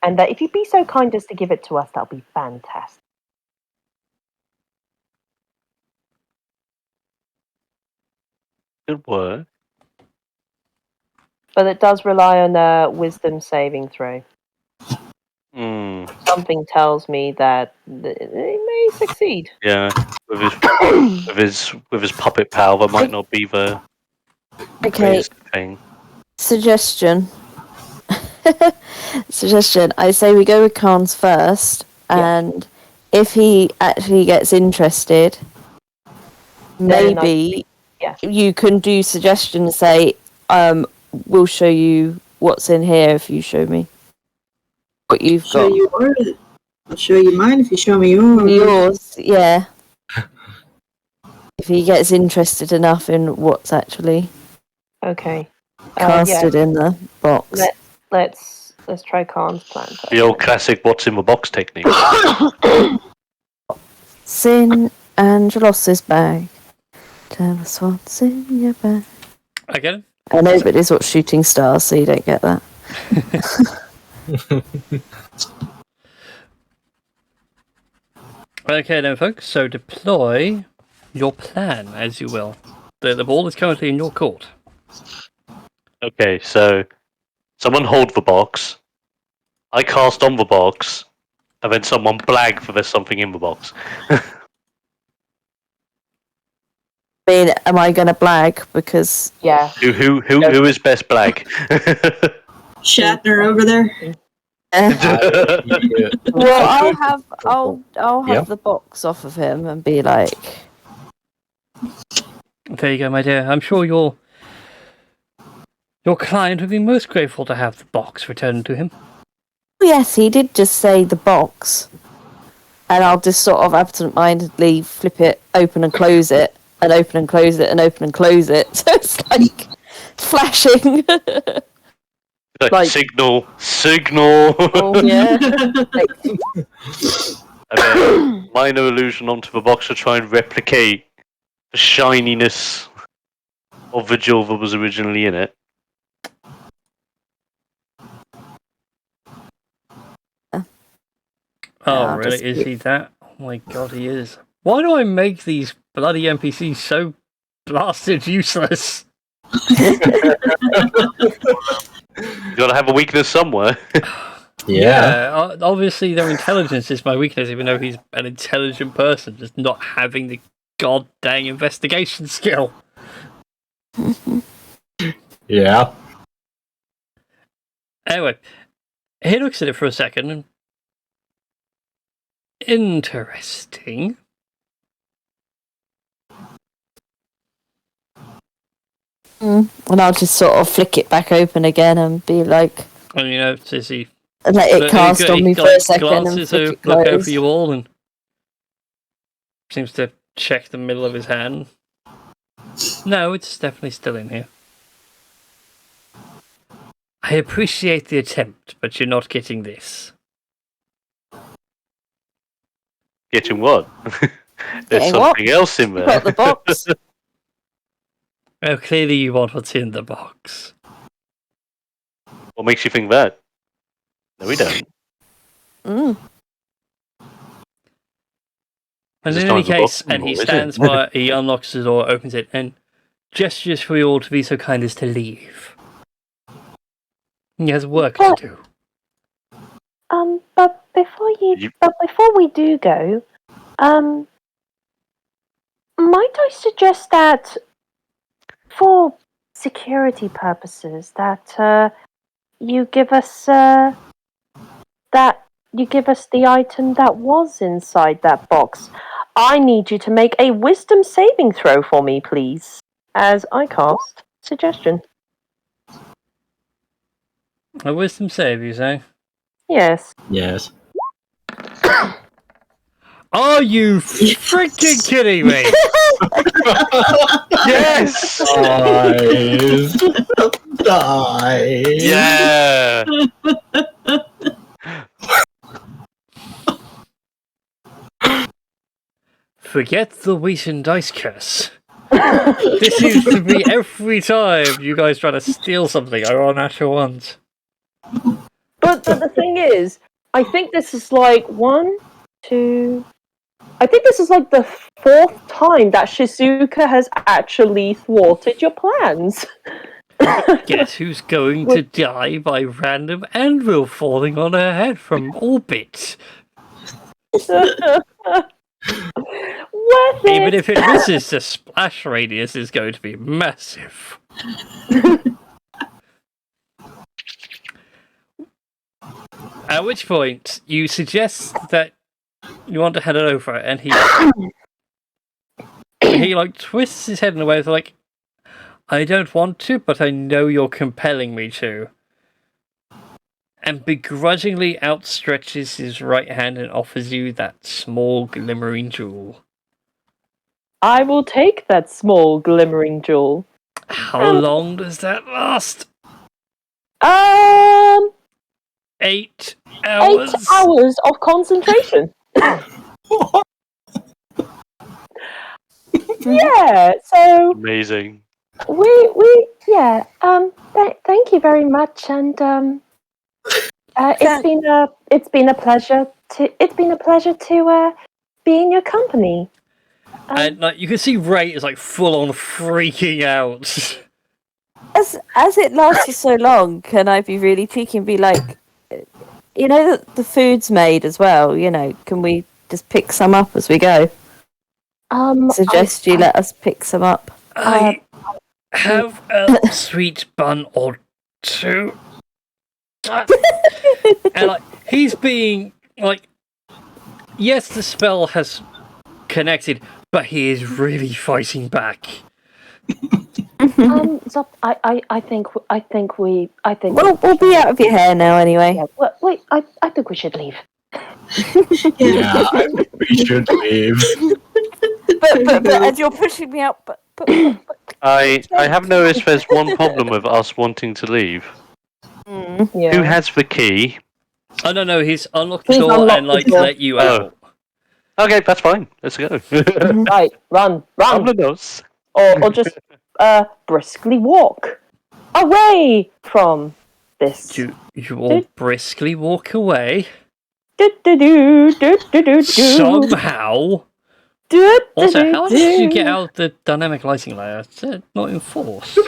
[SPEAKER 4] And that if you'd be so kind as to give it to us, that would be fantastic.
[SPEAKER 6] Good work.
[SPEAKER 4] But it does rely on a wisdom saving throw. Something tells me that it may succeed.
[SPEAKER 6] Yeah, with his puppet power, that might not be the
[SPEAKER 5] Okay,
[SPEAKER 6] greatest thing.
[SPEAKER 5] suggestion. Suggestion. I say we go with Khan's first, and if he actually gets interested, maybe you can do suggestion and say, we'll show you what's in here if you show me what you've
[SPEAKER 2] Show
[SPEAKER 5] got.
[SPEAKER 2] you yours. I'll show you mine if you show me yours.
[SPEAKER 5] Yours, yeah. If he gets interested enough in what's actually
[SPEAKER 4] Okay.
[SPEAKER 5] casted in the box.
[SPEAKER 4] Let's try Khan's plan first.
[SPEAKER 6] The old classic "what's in the box" technique.
[SPEAKER 5] Sin Angelos's bag. Tell us what's in your bag.
[SPEAKER 3] I get it.
[SPEAKER 5] I know, but it's what's shooting stars, so you don't get that.
[SPEAKER 3] Okay then, folks, so deploy your plan, as you will. The ball is currently in your court.
[SPEAKER 6] Okay, so someone hold the box. I cast on the box. and then someone blag for there's something in the box.
[SPEAKER 5] I mean, am I going to blag? Because
[SPEAKER 4] Yeah.
[SPEAKER 6] Who is best blag?
[SPEAKER 2] Shatner over there.
[SPEAKER 5] well, I'll have
[SPEAKER 1] Yeah.
[SPEAKER 5] the box off of him and be like,
[SPEAKER 3] There you go, my dear. I'm sure your client would be most grateful to have the box returned to him.
[SPEAKER 5] yes, he did just say the box. And I'll just sort of absent-mindedly flip it, open and close it, and open and close it, and open and close it. So it's like flashing.
[SPEAKER 6] Like, signal.
[SPEAKER 5] Oh, yeah.
[SPEAKER 6] And then minor illusion onto the box to try and replicate the shininess of the jewel that was originally in it.
[SPEAKER 3] Oh,
[SPEAKER 5] I'll
[SPEAKER 3] really?
[SPEAKER 5] just
[SPEAKER 3] Is
[SPEAKER 5] keep-
[SPEAKER 3] he that? Oh my god, he is. Why do I make these bloody NPCs so blasted useless?
[SPEAKER 6] You gotta have a weakness somewhere.
[SPEAKER 3] Obviously their intelligence is my weakness, even though he's an intelligent person, just not having the goddamn investigation skill.
[SPEAKER 1] Yeah.
[SPEAKER 3] Anyway, he looks at it for a second and... Interesting.
[SPEAKER 5] And I'll just sort of flick it back open again and be like,
[SPEAKER 3] And you know, says he
[SPEAKER 5] let it cast on me for a second and
[SPEAKER 3] glances
[SPEAKER 5] flick it
[SPEAKER 3] look over
[SPEAKER 5] closed.
[SPEAKER 3] you all and seems to check the middle of his hand. No, it's definitely still in here. I appreciate the attempt, but you're not getting this.
[SPEAKER 6] Getting what? There's
[SPEAKER 5] Getting
[SPEAKER 6] something
[SPEAKER 5] what?
[SPEAKER 6] else in there.
[SPEAKER 5] Got the box.
[SPEAKER 3] Well, clearly you want what's in the box.
[SPEAKER 6] What makes you think that? No, we don't.
[SPEAKER 5] Mm.
[SPEAKER 3] And
[SPEAKER 6] Is
[SPEAKER 3] in
[SPEAKER 6] it
[SPEAKER 3] any
[SPEAKER 6] time for
[SPEAKER 3] case,
[SPEAKER 6] box?
[SPEAKER 3] and he
[SPEAKER 6] Is it?
[SPEAKER 3] stands by, he unlocks the door, opens it, and gestures for you all to be so kind as to leave. He has work to do.
[SPEAKER 4] But before we do go, might I suggest that for security purposes that you give us the item that was inside that box. I need you to make a wisdom saving throw for me, please, as I cast suggestion.
[SPEAKER 3] A wisdom save, you say?
[SPEAKER 4] Yes.
[SPEAKER 1] Yes.
[SPEAKER 3] Are you freaking kidding me?
[SPEAKER 6] Yes!
[SPEAKER 1] Nice. Nice.
[SPEAKER 6] Yeah!
[SPEAKER 3] Forget the wheat and dice curse. This seems to be every time you guys try to steal something, I roll natural ones.
[SPEAKER 4] But the thing is, I think this is like I think this is like the fourth time that Shizuka has actually thwarted your plans.
[SPEAKER 3] Guess who's going to die by random anvil falling on her head from orbit?
[SPEAKER 4] Worth
[SPEAKER 3] Even
[SPEAKER 4] it.
[SPEAKER 3] if it misses, the splash radius is going to be massive. At which point, you suggest that you want to head it over, and he like twists his head in a way of like, I don't want to, but I know you're compelling me to. And begrudgingly outstretches his right hand and offers you that small glimmering jewel.
[SPEAKER 4] I will take that small glimmering jewel.
[SPEAKER 3] How long does that last? 8 hours.
[SPEAKER 4] 8 hours of concentration. Yeah, so
[SPEAKER 6] Amazing.
[SPEAKER 4] thank you very much, and it's been a pleasure to be in your company.
[SPEAKER 3] And like you can see Ray is like full on freaking out.
[SPEAKER 5] As it lasted so long, can I be really cheeky and be like, you know that the food's made as well. You know, can we just pick some up as we go? Suggest you let us pick some up.
[SPEAKER 3] I have a sweet bun or two. And like he's being like, yes, the spell has connected, but he is really fighting back.
[SPEAKER 4] So I think we'll
[SPEAKER 5] We'll be out of your hair now anyway.
[SPEAKER 4] Yeah, well, wait, I think we should leave.
[SPEAKER 1] Yeah, I think we should leave.
[SPEAKER 5] But as you're pushing me out, but
[SPEAKER 6] I have noticed there's one problem with us wanting to leave.
[SPEAKER 5] Mm.
[SPEAKER 6] Who has the key?
[SPEAKER 3] Oh no, he's unlocked the
[SPEAKER 2] He's
[SPEAKER 3] door
[SPEAKER 2] unlocked
[SPEAKER 3] and
[SPEAKER 2] the
[SPEAKER 3] like
[SPEAKER 2] door.
[SPEAKER 3] let you out.
[SPEAKER 6] Okay, that's fine. Let's go.
[SPEAKER 2] Right, run,
[SPEAKER 6] Vámonos.
[SPEAKER 2] or just briskly walk away from this.
[SPEAKER 3] You all briskly walk away.
[SPEAKER 2] Do.
[SPEAKER 3] Somehow. Also, how did you get out the dynamic lighting layer? It's not enforced.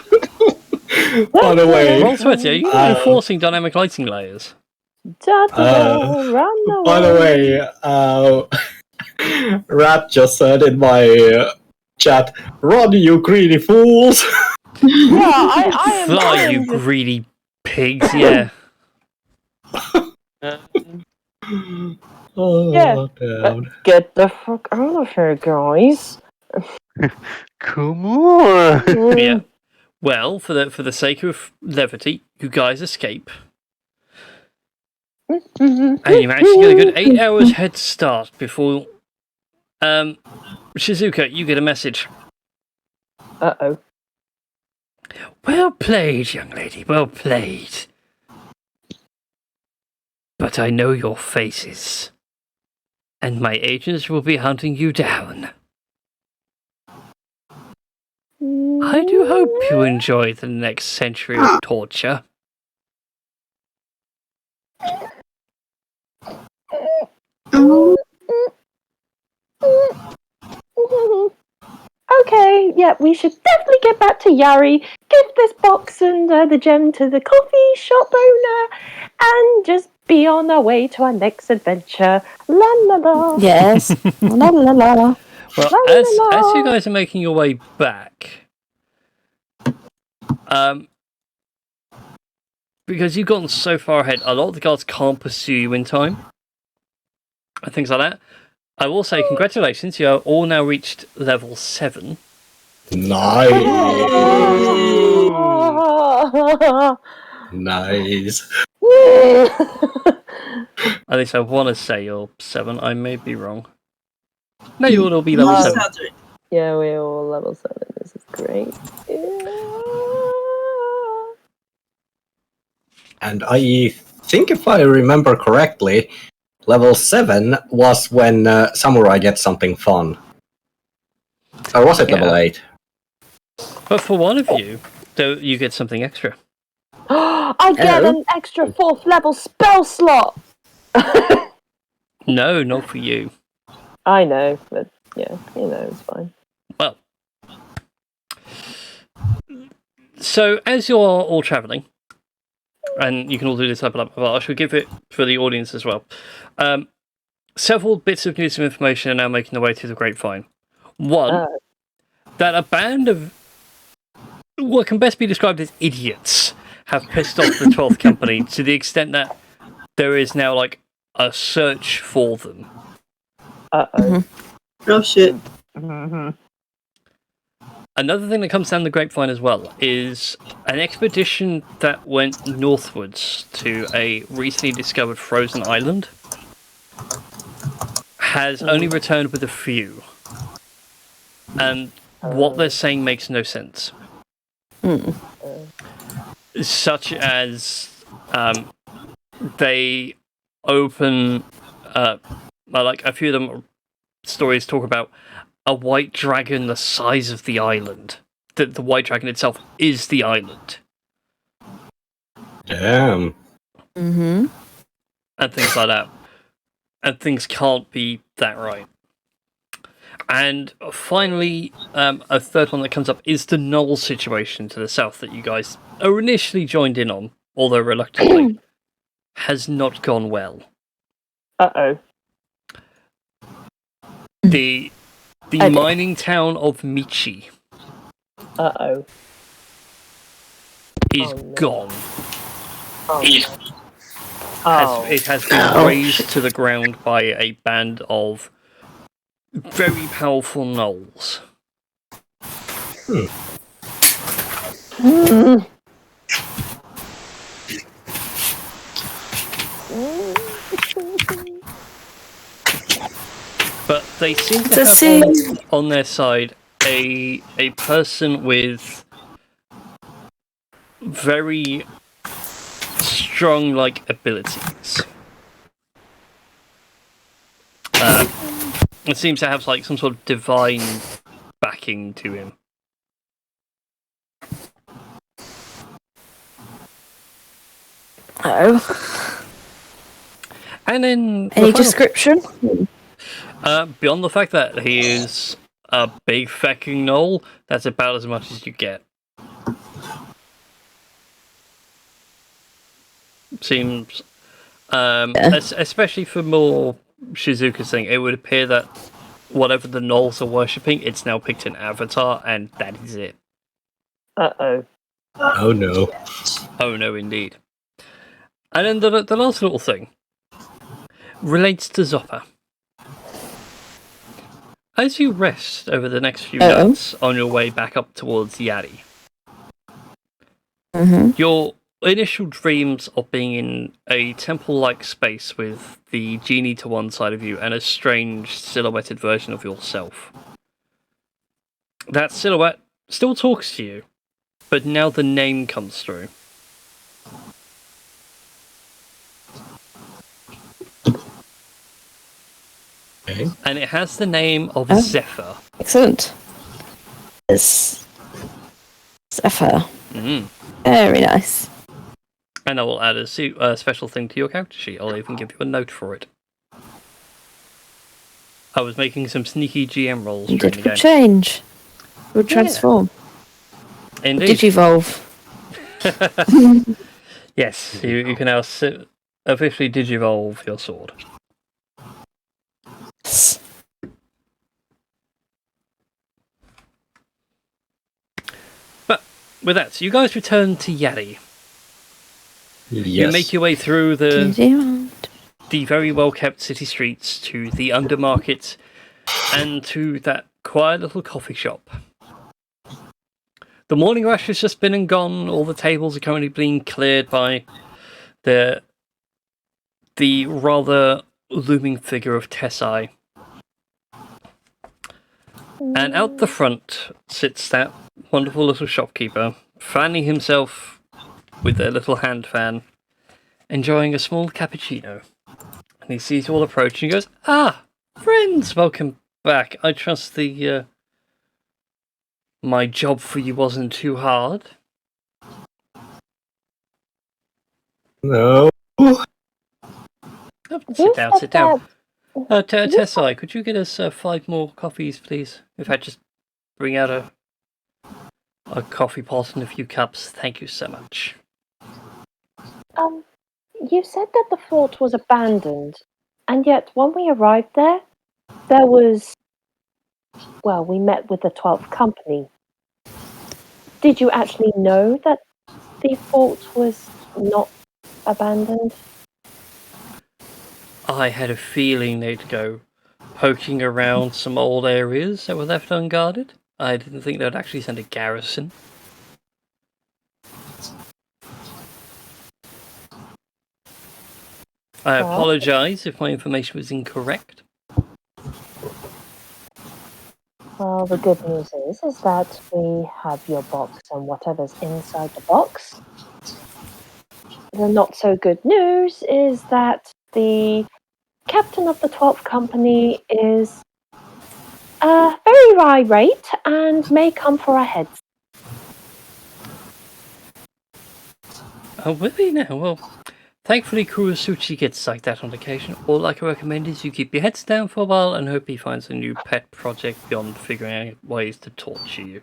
[SPEAKER 1] By the way,
[SPEAKER 3] Roll 20, are you enforcing dynamic lighting layers?
[SPEAKER 1] by the way, Rat just said in my chat, "Run, you greedy fools!"
[SPEAKER 2] Yeah, I am.
[SPEAKER 3] Fly, you greedy pigs, yeah.
[SPEAKER 1] Oh,
[SPEAKER 2] Yeah.
[SPEAKER 1] damn.
[SPEAKER 2] Get the fuck out of here, guys.
[SPEAKER 6] Come on.
[SPEAKER 3] Yeah. Well, for the sake of levity, you guys escape. And you manage to get a good 8 hours head start before... Shizuka, you get a message.
[SPEAKER 2] Uh-oh.
[SPEAKER 3] Well played, young lady, well played. But I know your faces. And my agents will be hunting you down. I do hope you enjoy the next century of torture.
[SPEAKER 4] Okay, yeah, we should definitely get back to Yari, give this box and the gem to the coffee shop owner, and just be on our way to our next adventure. La la la.
[SPEAKER 5] Yes. La la la.
[SPEAKER 3] Well,
[SPEAKER 4] La, la,
[SPEAKER 3] as
[SPEAKER 4] la.
[SPEAKER 3] you guys are making your way back, because you've gotten so far ahead, a lot of the guards can't pursue you in time, and things like that. I will say, congratulations, you have all now reached level 7.
[SPEAKER 1] Nice. Nice.
[SPEAKER 3] At least I want to say you're 7, I may be wrong. No, you will all be level 7.
[SPEAKER 2] Yeah, we're all level 7. This is great.
[SPEAKER 1] And I think if I remember correctly, level 7 was when Samurai gets something fun. Or was it level 8?
[SPEAKER 3] But for one of you, though, you get something extra.
[SPEAKER 4] I get an extra 4th level spell slot!
[SPEAKER 3] No, not for you.
[SPEAKER 2] I know, but yeah, it's fine.
[SPEAKER 3] Well, so as you're all travelling, and you can all do this up and up, well, I should give it for the audience as well. Several bits of news and information are now making their way through the grapevine. One, that a band of what can best be described as idiots have pissed off the 12th Company to the extent that there is now, like, a search for them.
[SPEAKER 2] Uh-oh.
[SPEAKER 7] Oh shit.
[SPEAKER 3] Another thing that comes down the grapevine as well is an expedition that went northwards to a recently discovered frozen island has only returned with a few. And what they're saying makes no sense. Such as they open, like a few of them stories talk about a white dragon the size of the island. The white dragon itself is the island.
[SPEAKER 1] Damn.
[SPEAKER 5] Mm-hmm.
[SPEAKER 3] And things like that. And things can't be that right. And finally, a third one that comes up is the Knoll situation to the south that you guys are initially joined in on, although reluctantly. has not gone well.
[SPEAKER 4] Uh-oh.
[SPEAKER 3] The
[SPEAKER 5] Okay.
[SPEAKER 3] mining town of Michi
[SPEAKER 4] Uh-oh.
[SPEAKER 3] is
[SPEAKER 4] Oh, no.
[SPEAKER 3] gone.
[SPEAKER 4] Oh,
[SPEAKER 3] It has been razed to the ground by a band of very powerful gnolls. But they seem to have on their side a person with very strong abilities. It seems to have some sort of divine backing to him.
[SPEAKER 5] Oh.
[SPEAKER 3] And then
[SPEAKER 5] Any description?
[SPEAKER 3] beyond the fact that he is a big fucking gnoll, that's about as much as you get. Seems, especially for more Shizuka's thing, it would appear that whatever the gnolls are worshipping, it's now picked an avatar, and that is it.
[SPEAKER 4] Uh-oh.
[SPEAKER 1] Oh no.
[SPEAKER 3] Oh no, indeed. And then the last little thing relates to Zoppa. As you rest over the next few nights on your way back up towards Yari, your initial dreams of being in a temple-like space with the genie to one side of you and a strange silhouetted version of yourself. That silhouette still talks to you, but now the name comes through.
[SPEAKER 1] Okay.
[SPEAKER 3] And it has the name of Zephyr.
[SPEAKER 5] Excellent. It's Zephyr.
[SPEAKER 3] Mm.
[SPEAKER 5] Very nice.
[SPEAKER 3] And I will add a special thing to your character sheet. I'll even give you a note for it. I was making some sneaky GM rolls during the game.
[SPEAKER 5] Change. Would transform.
[SPEAKER 3] Indeed.
[SPEAKER 5] Digivolve.
[SPEAKER 3] Yes, you can now officially digivolve your sword. But with that, so you guys return to Yari.
[SPEAKER 1] Yes.
[SPEAKER 3] You make your way through the very well kept city streets to the undermarket and to that quiet little coffee shop. The morning rush has just been and gone. All the tables are currently being cleared by the rather looming figure of Tessai. And out the front sits that wonderful little shopkeeper, fanning himself with a little hand fan, enjoying a small cappuccino. And he sees you all approach and he goes, "Ah, friends, welcome back. I trust my job for you wasn't too hard."
[SPEAKER 1] No.
[SPEAKER 3] Sit down. Tessai, could you get us 5 more coffees, please? In fact, just bring out a coffee pot and a few cups. Thank you so much.
[SPEAKER 4] You said that the fort was abandoned, and yet when we arrived there, we met with the 12th Company. Did you actually know that the fort was not abandoned?
[SPEAKER 3] I had a feeling they'd go poking around some old areas that were left unguarded. I didn't think they'd actually send a garrison. I apologise if my information was incorrect.
[SPEAKER 4] Well, the good news is that we have your box and whatever's inside the box. The not so good news is that the captain of the 12th Company is very irate and may come for our heads.
[SPEAKER 3] Oh, really now? Well, thankfully Kurosuchi gets like that on occasion. All I can recommend is you keep your heads down for a while and hope he finds a new pet project beyond figuring out ways to torture you.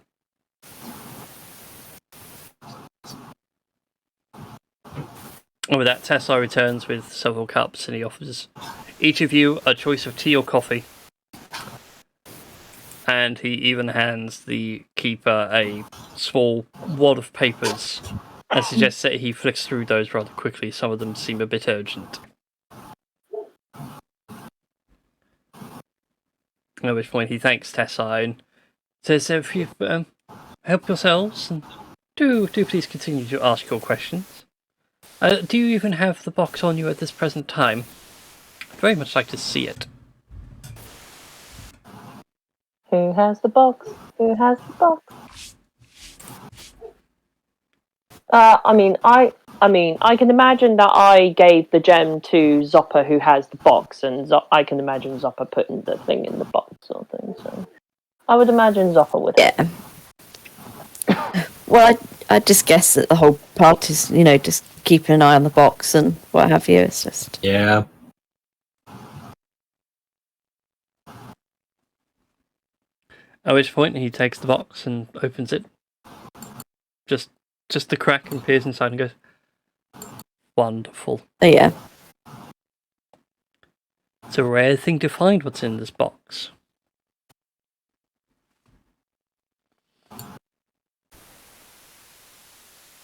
[SPEAKER 3] And with that, Tessar returns with several cups and he offers each of you a choice of tea or coffee. And he even hands the keeper a small wad of papers and suggests that he flicks through those rather quickly. Some of them seem a bit urgent. At which point he thanks Tessar and says, if you help yourselves, and do please continue to ask your questions. Do you even have the box on you at this present time? I'd very much like to see it.
[SPEAKER 4] Who has the box? Who has the box? I can imagine that I gave the gem to Zoppa, who has the box, and I can imagine Zoppa putting the thing in the box or thing. So I would imagine Zoppa would.
[SPEAKER 5] Yeah. Well, I just guess that the whole party's, just keeping an eye on the box and what have you. It's just
[SPEAKER 1] Yeah.
[SPEAKER 3] At which point he takes the box and opens it. Just the crack and peers inside and goes, wonderful.
[SPEAKER 5] yeah.
[SPEAKER 3] It's a rare thing to find what's in this box.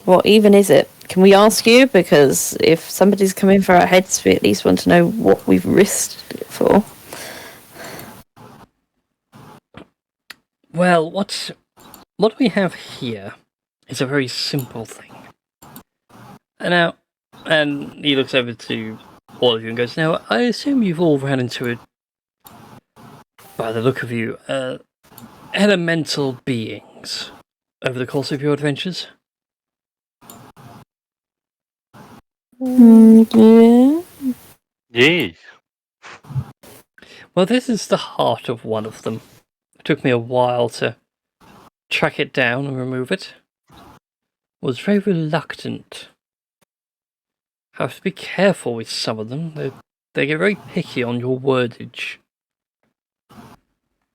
[SPEAKER 5] What even is it? Can we ask you? Because if somebody's coming for our heads, we at least want to know what we've risked it for.
[SPEAKER 3] Well, what we have here is a very simple thing. And he looks over to all of you and goes, now, I assume you've all ran into it, by the look of you, elemental beings over the course of your adventures?
[SPEAKER 5] Yeah.
[SPEAKER 6] Yes.
[SPEAKER 3] Well, this is the heart of one of them. It took me a while to track it down and remove it. Was very reluctant. Have to be careful with some of them. They get very picky on your wordage.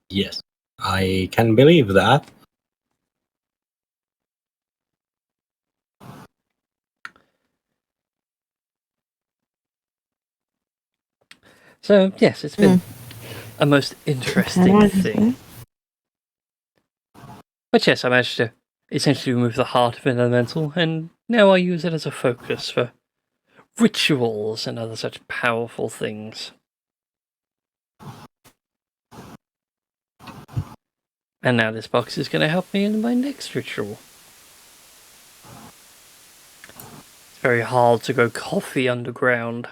[SPEAKER 1] Yes, I can believe that.
[SPEAKER 3] So, yes, it's been a most interesting thing. But yes, I managed to essentially remove the heart of an elemental, and now I use it as a focus for rituals and other such powerful things. And now this box is going to help me in my next ritual. It's very hard to grow coffee underground.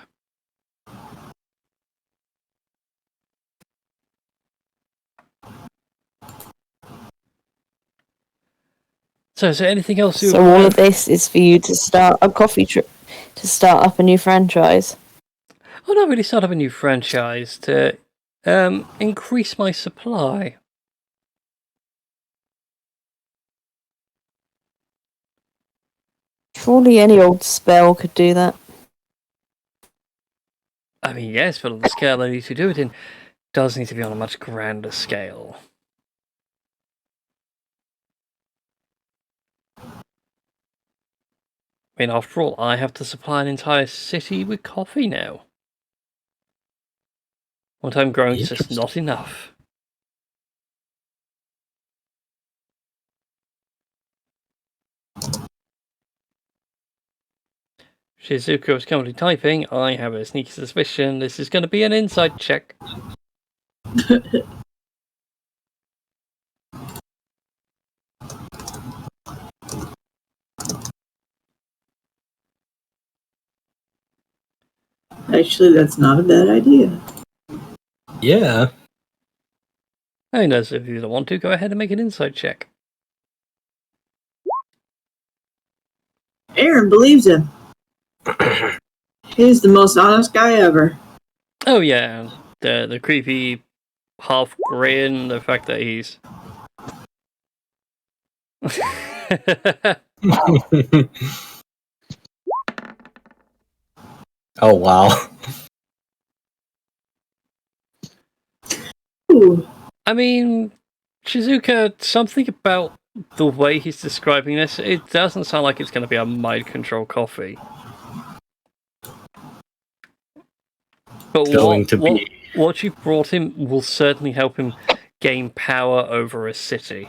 [SPEAKER 3] So is there anything else you
[SPEAKER 5] So all of this is for you to start a coffee trip, to start up a new franchise.
[SPEAKER 3] Well, not really start up a new franchise, to increase my supply.
[SPEAKER 5] Surely any old spell could do that.
[SPEAKER 3] I mean, yes, but on the scale I need to do it in, does need to be on a much grander scale. I mean, after all, I have to supply an entire city with coffee now. What I'm growing is just not enough. Shizuka is currently typing. I have a sneaky suspicion this is going to be an inside check.
[SPEAKER 2] Actually, that's not a bad idea.
[SPEAKER 1] Yeah.
[SPEAKER 3] Who knows, if you don't want to, go ahead and make an inside check.
[SPEAKER 2] Aaron believes him. He's the most honest guy ever.
[SPEAKER 3] Oh yeah, the creepy half grin, the fact that he's...
[SPEAKER 1] Oh, wow.
[SPEAKER 2] Ooh.
[SPEAKER 3] I mean, Shizuka, something about the way he's describing this, it doesn't sound like it's going to be a mind control coffee. But
[SPEAKER 1] going to be.
[SPEAKER 3] what you've brought him will certainly help him gain power over a city.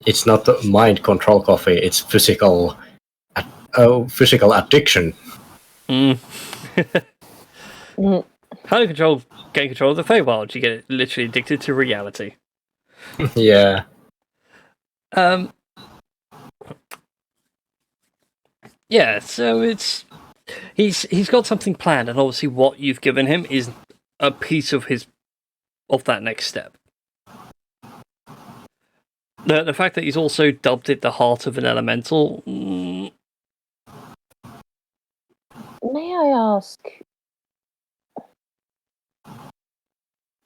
[SPEAKER 1] It's not mind control coffee. It's physical addiction.
[SPEAKER 3] Mm.
[SPEAKER 2] Mm.
[SPEAKER 3] How to gain control of the Feywild? You get literally addicted to reality.
[SPEAKER 1] Yeah.
[SPEAKER 3] Yeah, so he's got something planned, and obviously what you've given him is a piece of that next step. The fact that he's also dubbed it the heart of an elemental.
[SPEAKER 4] May I ask?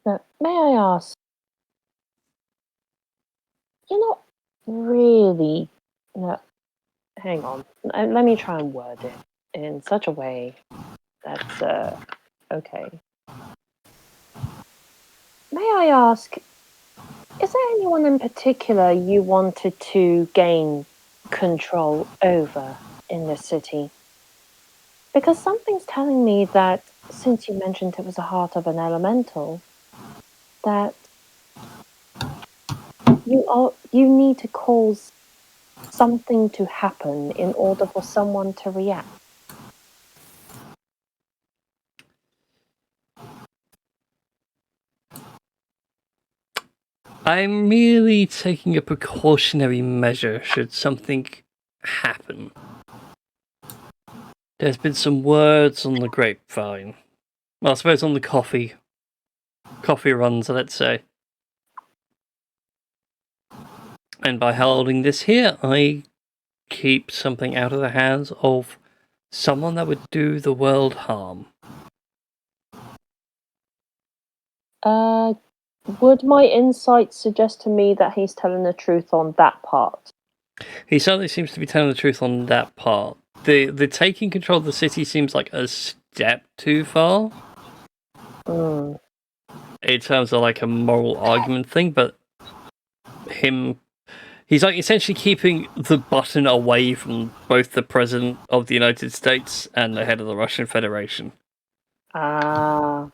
[SPEAKER 4] No, may I ask? You're not really. No, hang on. Let me try and word it in such a way that's okay. May I ask? Is there anyone in particular you wanted to gain control over in the city? Because something's telling me that since you mentioned it was the heart of an elemental, that you need to cause something to happen in order for someone to react.
[SPEAKER 3] I'm merely taking a precautionary measure should something happen. There's been some words on the grapevine. Well, I suppose on the coffee runs, let's say. And by holding this here, I keep something out of the hands of someone that would do the world harm.
[SPEAKER 4] Would my insight suggest to me that he's telling the truth on that part?
[SPEAKER 3] He certainly seems to be telling the truth on that part. The taking control of the city seems like a step too far.
[SPEAKER 4] Mm.
[SPEAKER 3] In terms of like a moral argument thing, but he's like essentially keeping the button away from both the President of the United States and the head of the Russian Federation.
[SPEAKER 4] Ah.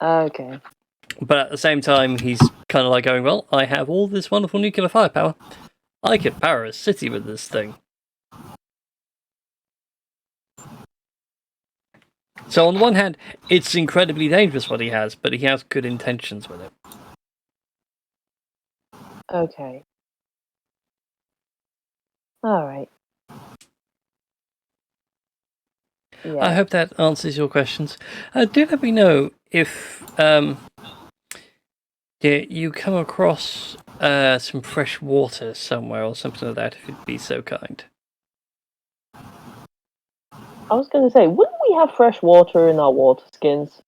[SPEAKER 4] Okay.
[SPEAKER 3] But at the same time, he's kind of like going, well, I have all this wonderful nuclear firepower. I could power a city with this thing. So on the one hand, it's incredibly dangerous what he has, but he has good intentions with it.
[SPEAKER 4] Okay. All right. Yeah.
[SPEAKER 3] I hope that answers your questions. Do let me know if you come across some fresh water somewhere or something like that, if you'd be so kind.
[SPEAKER 4] I was going to say, wouldn't we have fresh water in our water skins?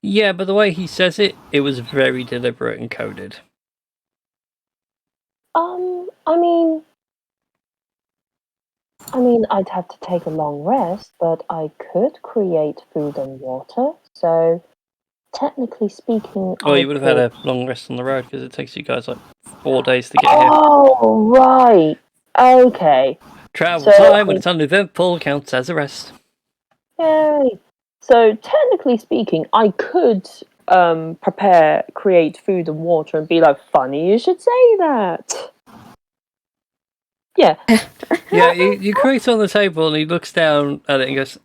[SPEAKER 3] Yeah, but the way he says it, it was very deliberate and coded.
[SPEAKER 4] I mean, I'd have to take a long rest, but I could create food and water. So, technically speaking,
[SPEAKER 3] Well, you would have had a long rest on the road because it takes you guys like 4 days to get here.
[SPEAKER 4] Oh, right. Okay.
[SPEAKER 3] Travel time when it's uneventful counts as a rest.
[SPEAKER 4] Yay. So, technically speaking, I could create food and water and be like, funny you should say that. Yeah.
[SPEAKER 3] Yeah, you create it on the table and he looks down at it and goes,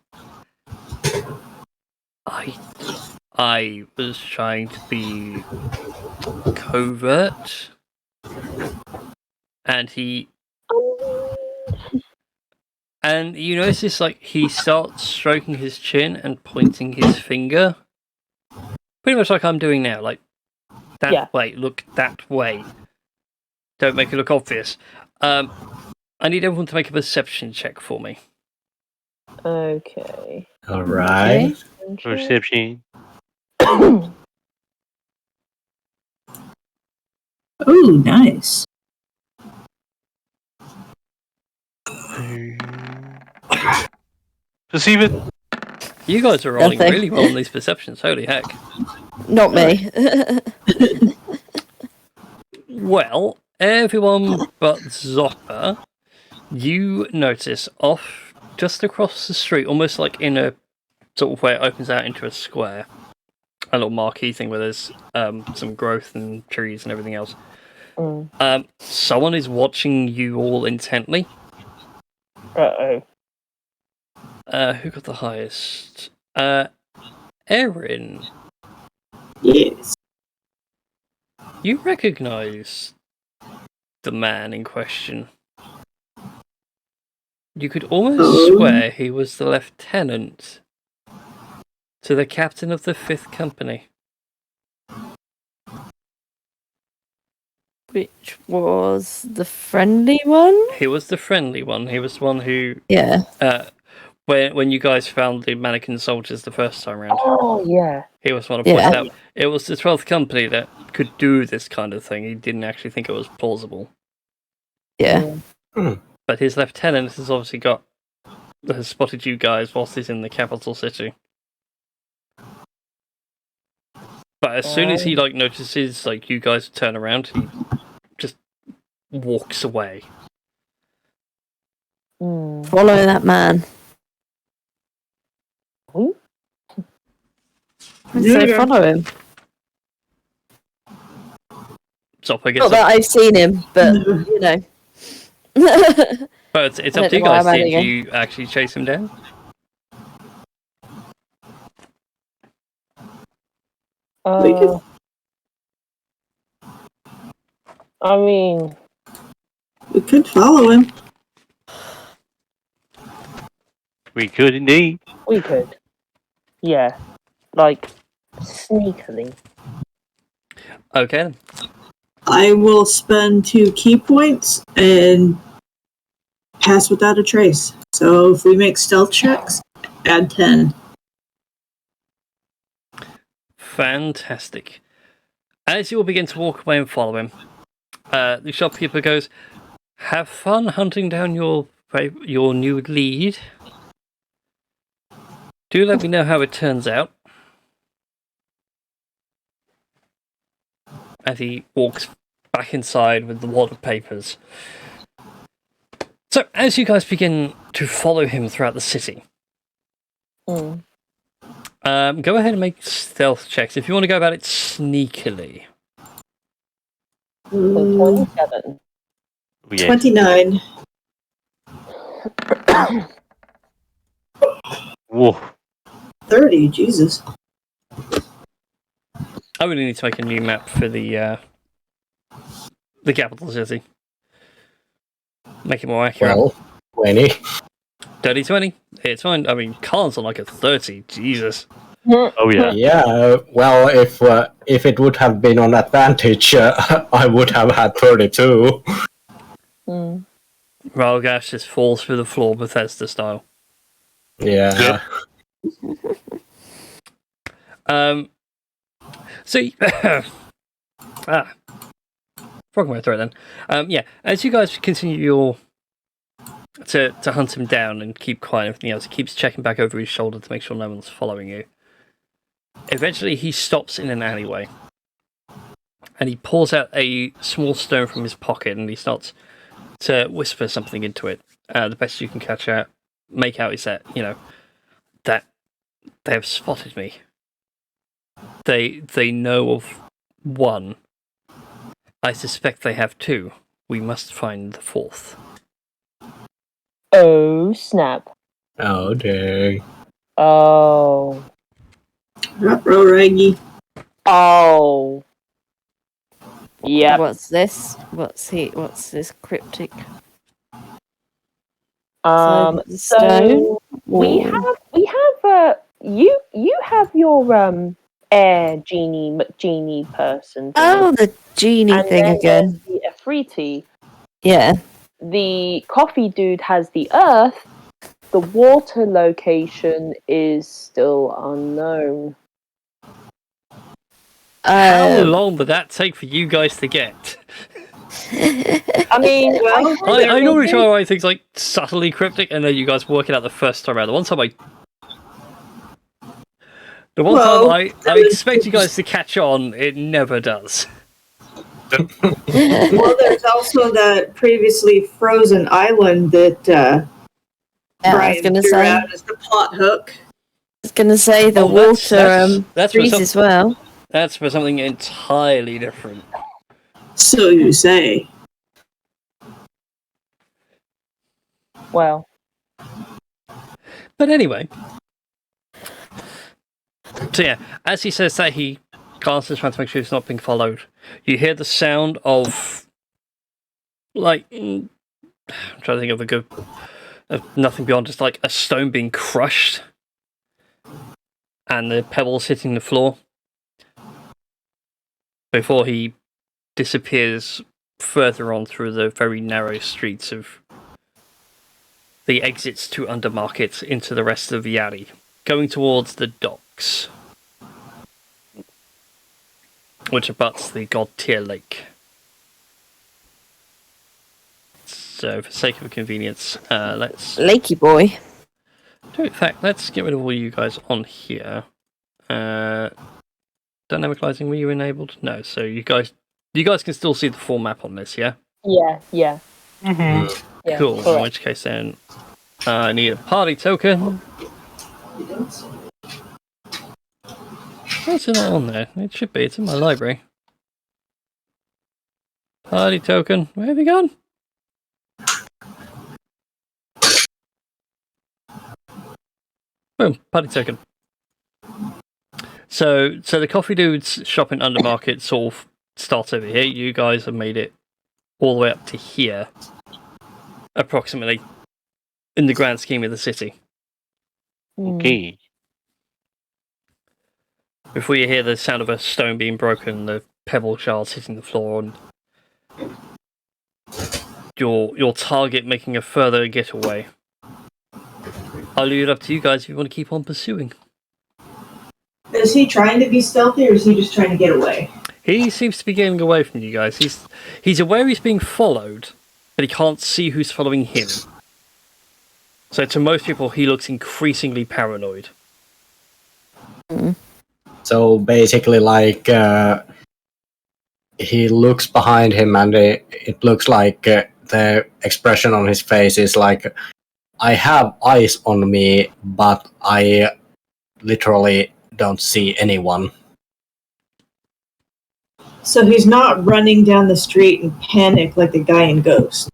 [SPEAKER 3] I was trying to be covert. And and you notice this, like, he starts stroking his chin and pointing his finger. Pretty much like I'm doing now, like, that way, look that way. Don't make it look obvious. I need everyone to make a perception check for me.
[SPEAKER 4] Okay.
[SPEAKER 1] All right.
[SPEAKER 6] Perception.
[SPEAKER 2] Oh, nice.
[SPEAKER 6] Perceive it.
[SPEAKER 3] You guys are rolling
[SPEAKER 5] Nothing.
[SPEAKER 3] really well on these perceptions, holy heck.
[SPEAKER 5] Not me.
[SPEAKER 3] Well, everyone but Zopper, you notice off just across the street, almost like in a sort of where it opens out into a square. A little marquee thing where there's some growth and trees and everything else. Someone is watching you all intently.
[SPEAKER 7] Uh-oh.
[SPEAKER 3] Who got the highest? Erin.
[SPEAKER 2] Yes.
[SPEAKER 3] You recognise the man in question. You could almost swear he was the lieutenant to the captain of the 5th Company.
[SPEAKER 5] Which was the friendly one?
[SPEAKER 3] He was the friendly one. He was the one who...
[SPEAKER 5] Yeah.
[SPEAKER 3] When you guys found the mannequin soldiers the first time around.
[SPEAKER 7] Oh, yeah.
[SPEAKER 3] He was one of pointed out. It was the 12th Company that could do this kind of thing. He didn't actually think it was plausible.
[SPEAKER 5] Yeah.
[SPEAKER 3] But his lieutenant has obviously has spotted you guys whilst he's in the capital city. But as soon as he notices you guys turn around, he just walks away.
[SPEAKER 5] Follow that man. So follow him.
[SPEAKER 3] Zopper gets
[SPEAKER 5] Not that I've seen him, but you know.
[SPEAKER 3] But it's up to you guys. Do you actually chase him down?
[SPEAKER 7] I mean,
[SPEAKER 2] we could follow him.
[SPEAKER 6] We could indeed.
[SPEAKER 7] we could. Yeah. Like, sneakily.
[SPEAKER 3] Okay then.
[SPEAKER 2] I will spend 2 key points and pass without a trace. So if we make stealth checks, add 10.
[SPEAKER 3] Fantastic. As you all begin to walk away and follow him, the shopkeeper goes, "Have fun hunting down your new lead. Do let me know how it turns out." As he walks back inside with the wad of papers. So, as you guys begin to follow him throughout the city, go ahead and make stealth checks if you want to go about it sneakily.
[SPEAKER 7] 27.
[SPEAKER 6] Yeah.
[SPEAKER 2] 29.
[SPEAKER 6] Whoa.
[SPEAKER 2] 30, Jesus.
[SPEAKER 3] I really need to make a new map for the capital city. Make it more accurate.
[SPEAKER 1] Well, 20.
[SPEAKER 3] Dirty 20. It's fine. I mean, Khan's on like a 30. Jesus.
[SPEAKER 6] Oh yeah.
[SPEAKER 1] Yeah, well, if it would have been on advantage, I would have had 32.
[SPEAKER 3] Ralgash just falls through the floor Bethesda style.
[SPEAKER 1] Yeah.
[SPEAKER 3] So, frog in my throat then. Yeah, as you guys continue to hunt him down and keep quiet and everything else, he keeps checking back over his shoulder to make sure no one's following you. Eventually, he stops in an alleyway. And he pulls out a small stone from his pocket and he starts to whisper something into it. The best you can make out is that, that they have spotted me. They know of one. I suspect they have 2. We must find the 4th.
[SPEAKER 7] Oh, snap.
[SPEAKER 1] Oh, dang.
[SPEAKER 7] Oh.
[SPEAKER 2] Ruh-roh, Raggy.
[SPEAKER 7] Oh. Yeah.
[SPEAKER 5] What's this? What's this cryptic?
[SPEAKER 7] So
[SPEAKER 5] stone?
[SPEAKER 7] we have you have your air genie McGenie person.
[SPEAKER 5] Oh, the genie
[SPEAKER 7] and
[SPEAKER 5] thing
[SPEAKER 7] then
[SPEAKER 5] again.
[SPEAKER 7] there's the Afriti.
[SPEAKER 5] Yeah.
[SPEAKER 7] The coffee dude has the earth. The water location is still unknown.
[SPEAKER 3] How long would that take for you guys to get?
[SPEAKER 7] I mean, well,
[SPEAKER 3] I normally try to write things like subtly cryptic, and then you guys work it out the first time around. The one time I expect you guys to catch on, it never does.
[SPEAKER 2] Well, there's also that previously frozen island that
[SPEAKER 5] Yeah, I was
[SPEAKER 2] Brian
[SPEAKER 5] gonna
[SPEAKER 2] threw
[SPEAKER 5] say.
[SPEAKER 2] out as the plot hook.
[SPEAKER 5] I was gonna say the
[SPEAKER 3] Oh,
[SPEAKER 5] water
[SPEAKER 3] that's for
[SPEAKER 5] freezes well.
[SPEAKER 3] That's for something entirely different.
[SPEAKER 2] So you say.
[SPEAKER 7] Well,
[SPEAKER 3] But anyway. So yeah, as he says that, he glances trying to make sure he's not being followed. You hear the sound of, like, I'm trying to think of a good, nothing beyond just like a stone being crushed and the pebbles hitting the floor before he disappears further on through the very narrow streets of the exits to Undermarket into the rest of Yari, going towards the docks, which abuts the God Tier Lake. So, for sake of convenience, let's
[SPEAKER 5] Lakey boy.
[SPEAKER 3] in fact, let's get rid of all you guys on here. Dynamicalizing, were you enabled? No, so you guys can still see the full map on this, yeah?
[SPEAKER 7] yeah.
[SPEAKER 6] Mm-hmm.
[SPEAKER 3] Cool. In
[SPEAKER 7] correct.
[SPEAKER 3] which case, then I need a party token. What's it not on there? It should be. It's in my library. Party token. Where have you gone? Boom. Party token. So the coffee dude's shop in Undermarket sort of starts over here. You guys have made it all the way up to here, approximately, in the grand scheme of the city.
[SPEAKER 6] Okay.
[SPEAKER 3] Before you hear the sound of a stone being broken, the pebble shards hitting the floor, and your target making a further getaway. I'll leave it up to you guys if you want to keep on pursuing.
[SPEAKER 2] Is he trying to be stealthy or is he just trying to get away?
[SPEAKER 3] He seems to be getting away from you guys. He's aware he's being followed, but he can't see who's following him. So to most people, he looks increasingly paranoid.
[SPEAKER 1] So basically, like, he looks behind him, and it looks like the expression on his face is like, I have eyes on me, but I literally don't see anyone.
[SPEAKER 2] So he's not running down the street in panic like the guy in Ghost.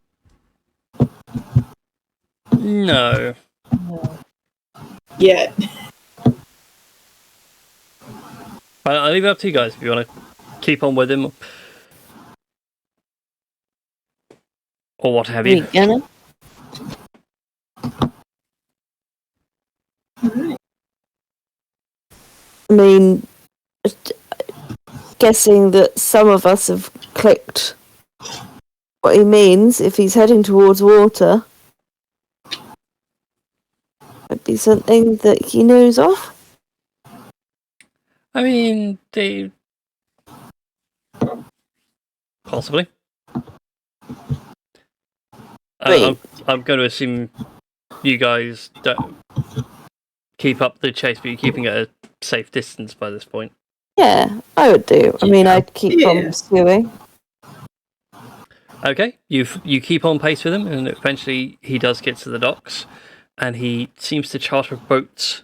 [SPEAKER 3] No.
[SPEAKER 2] Yet.
[SPEAKER 3] But I'll leave it up to you guys if you want to keep on with him. Or what have you.
[SPEAKER 5] Gonna? I mean, guessing that some of us have clicked what he means if he's heading towards water. Might be something that he knows of.
[SPEAKER 3] I mean, possibly. I'm going to assume you guys don't keep up the chase, but you're keeping at a safe distance by this point.
[SPEAKER 5] Yeah, I would do. I mean, I'd keep on pursuing.
[SPEAKER 3] Okay, you keep on pace with him, and eventually he does get to the docks, and he seems to charter a boat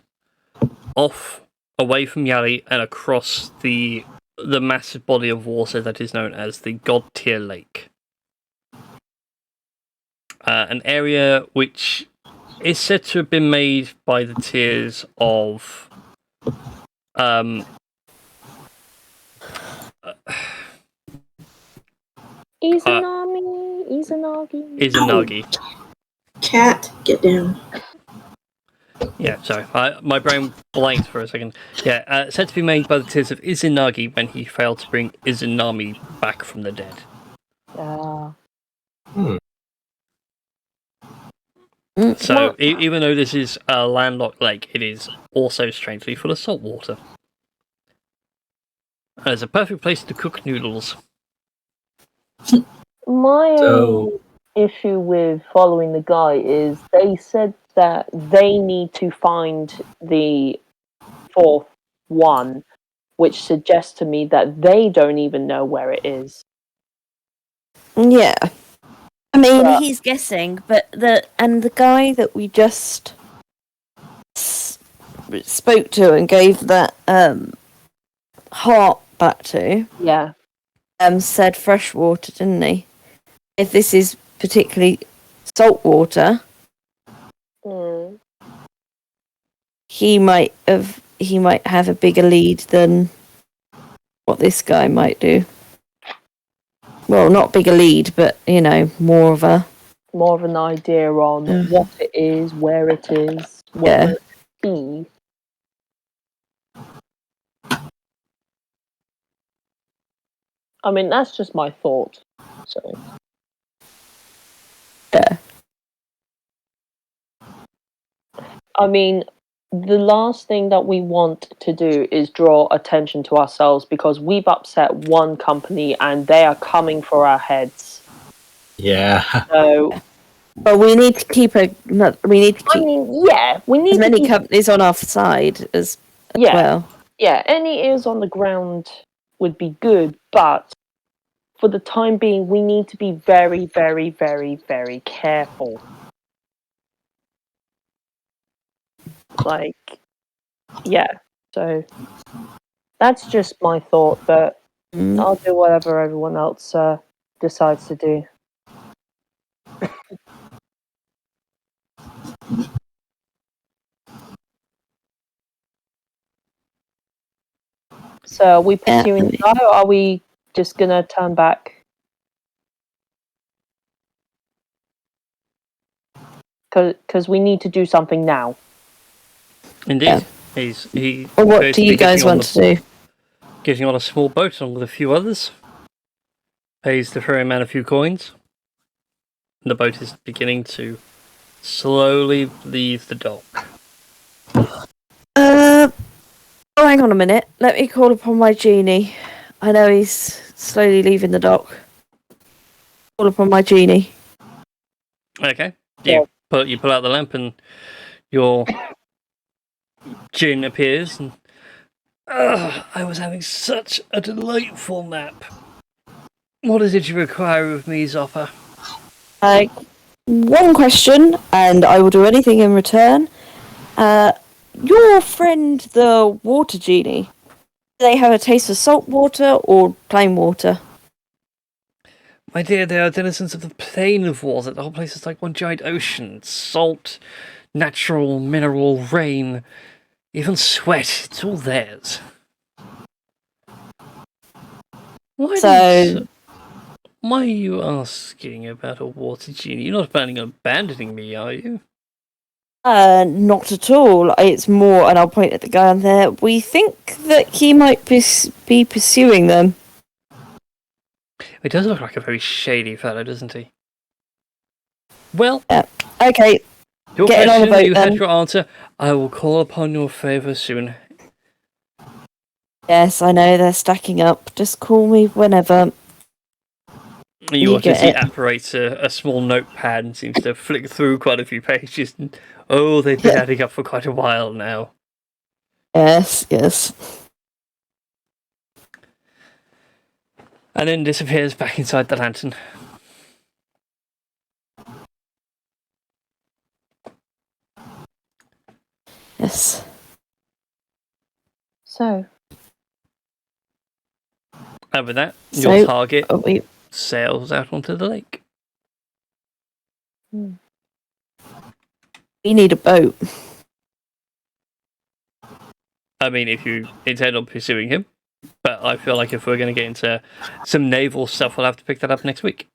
[SPEAKER 3] off, away from Yali, and across the massive body of water that is known as the God Tier Lake. An area which is said to have been made by the tiers of Izanagi.
[SPEAKER 2] Cat, get down.
[SPEAKER 3] Yeah, sorry. My brain blanked for a second. Yeah, said to be made by the tears of Izanagi when he failed to bring Izanami back from the dead. So, even though this is a landlocked lake, it is also strangely full of salt water. And it's a perfect place to cook noodles.
[SPEAKER 7] My only issue with following the guy is they said that they need to find the fourth one, which suggests to me that they don't even know where it is.
[SPEAKER 5] Yeah. I mean,
[SPEAKER 7] But-
[SPEAKER 5] he's guessing, but the guy that we just spoke to and gave that heart back to
[SPEAKER 7] Yeah.
[SPEAKER 5] said fresh water, didn't he? If this is particularly salt water,
[SPEAKER 7] Mm.
[SPEAKER 5] he might have a bigger lead than what this guy might do. Well, not bigger lead, but more of
[SPEAKER 7] More of an idea on
[SPEAKER 5] Yeah.
[SPEAKER 7] what it is, where it is,
[SPEAKER 5] Yeah.
[SPEAKER 7] where it's be. I mean, that's just my thought. So,
[SPEAKER 5] yeah.
[SPEAKER 7] I mean, the last thing that we want to do is draw attention to ourselves because we've upset one company and they are coming for our heads.
[SPEAKER 1] Yeah.
[SPEAKER 7] So,
[SPEAKER 5] But we need to keep
[SPEAKER 7] I mean, yeah, we need
[SPEAKER 5] as many
[SPEAKER 7] to keep,
[SPEAKER 5] companies on our side as
[SPEAKER 7] yeah,
[SPEAKER 5] well.
[SPEAKER 7] yeah, any ears on the ground would be good, but for the time being, we need to be very, very, very, very careful. Like, yeah, so that's just my thought, but
[SPEAKER 5] Mm.
[SPEAKER 7] I'll do whatever everyone else decides to do. So are we pursuing the guy, or are we just gonna turn back? Because we need to do something now.
[SPEAKER 3] Indeed.
[SPEAKER 5] Yeah.
[SPEAKER 3] He
[SPEAKER 5] Or what
[SPEAKER 3] appears
[SPEAKER 5] do
[SPEAKER 3] to
[SPEAKER 5] you
[SPEAKER 3] be
[SPEAKER 5] guys want to do?
[SPEAKER 3] getting on a small boat along with a few others. Pays the ferryman a few coins. And the boat is beginning to slowly leave the dock.
[SPEAKER 5] Oh, hang on a minute. Let me call upon my genie. I know he's slowly leaving the dock. Call upon my genie.
[SPEAKER 3] Okay. You pull out the lamp and your gin appears and I was having such a delightful nap. What is it you require of me, Zopper?
[SPEAKER 5] One question, and I will do anything in return. Your friend, the water genie, do they have a taste for salt water or plain water?
[SPEAKER 3] My dear, they are denizens of the plane of water. The whole place is like one giant ocean. Salt, natural, mineral, rain, even sweat. It's all theirs. Why are you asking about a water genie? You're not planning on abandoning me, are you?
[SPEAKER 5] Not at all. It's more, and I'll point at the guy on there. We think that he might be pursuing them.
[SPEAKER 3] He does look like a very shady fellow, doesn't he? Well,
[SPEAKER 5] Okay,
[SPEAKER 3] your
[SPEAKER 5] getting on the
[SPEAKER 3] question,
[SPEAKER 5] boat
[SPEAKER 3] you
[SPEAKER 5] then.
[SPEAKER 3] had your answer. I will call upon your favour soon.
[SPEAKER 5] Yes, I know they're stacking up. Just call me whenever.
[SPEAKER 3] You
[SPEAKER 5] get
[SPEAKER 3] obviously
[SPEAKER 5] it.
[SPEAKER 3] operates a small notepad and seems to flick through quite a few pages. And, they've been adding up for quite a while now.
[SPEAKER 5] Yes.
[SPEAKER 3] And then disappears back inside the lantern.
[SPEAKER 5] Yes.
[SPEAKER 7] So,
[SPEAKER 3] And with that, your target
[SPEAKER 5] We
[SPEAKER 3] sails out onto the lake.
[SPEAKER 5] need a boat.
[SPEAKER 3] I mean, if you intend on pursuing him. But I feel like if we're going to get into some naval stuff, we'll have to pick that up next week.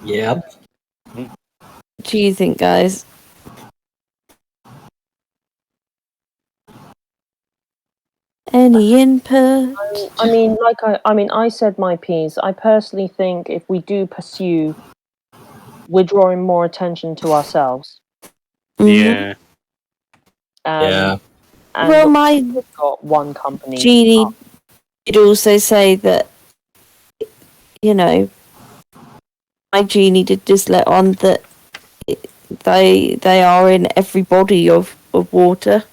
[SPEAKER 1] Yep.
[SPEAKER 5] What do you think, guys? Any input?
[SPEAKER 7] I said my piece. I personally think if we do pursue, we're drawing more attention to ourselves.
[SPEAKER 6] Yeah.
[SPEAKER 1] Yeah.
[SPEAKER 7] And
[SPEAKER 5] Well, my
[SPEAKER 7] we've got one company.
[SPEAKER 5] genie did also say that, my genie did just let on that they are in every body of water,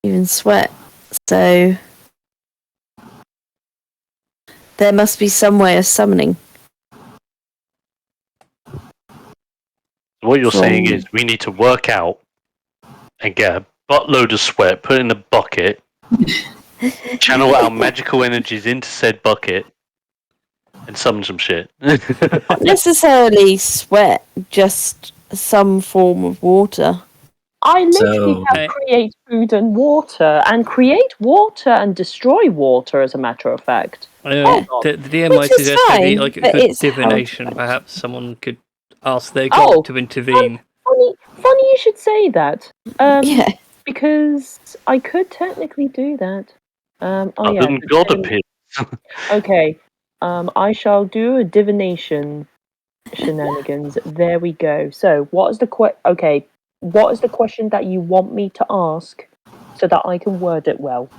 [SPEAKER 5] even sweat. So there must be some way of summoning.
[SPEAKER 6] What you're saying
[SPEAKER 5] From-
[SPEAKER 6] is we need to work out and get a buttload of sweat, put it in a bucket, channel our magical energies into said bucket, and summon some shit.
[SPEAKER 5] Not necessarily sweat, just some form of water.
[SPEAKER 7] I literally
[SPEAKER 1] So-
[SPEAKER 7] have create food and water, and create water and destroy water, as a matter of fact.
[SPEAKER 5] Yeah.
[SPEAKER 3] The DM
[SPEAKER 5] Which
[SPEAKER 3] might
[SPEAKER 5] is
[SPEAKER 3] suggest maybe
[SPEAKER 5] fine,
[SPEAKER 3] like a
[SPEAKER 5] but
[SPEAKER 3] good
[SPEAKER 5] it's how-
[SPEAKER 3] divination. Perhaps someone could ask their god
[SPEAKER 7] Oh,
[SPEAKER 3] to intervene.
[SPEAKER 7] Funny you should say that.
[SPEAKER 5] Yeah.
[SPEAKER 7] Because I could technically do that. Oh
[SPEAKER 6] Other
[SPEAKER 7] yeah.
[SPEAKER 6] than
[SPEAKER 7] the
[SPEAKER 6] God
[SPEAKER 7] same-
[SPEAKER 6] appears.
[SPEAKER 7] Okay. I shall do a divination shenanigans. There we go. So, what is the what is the question that you want me to ask so that I can word it well?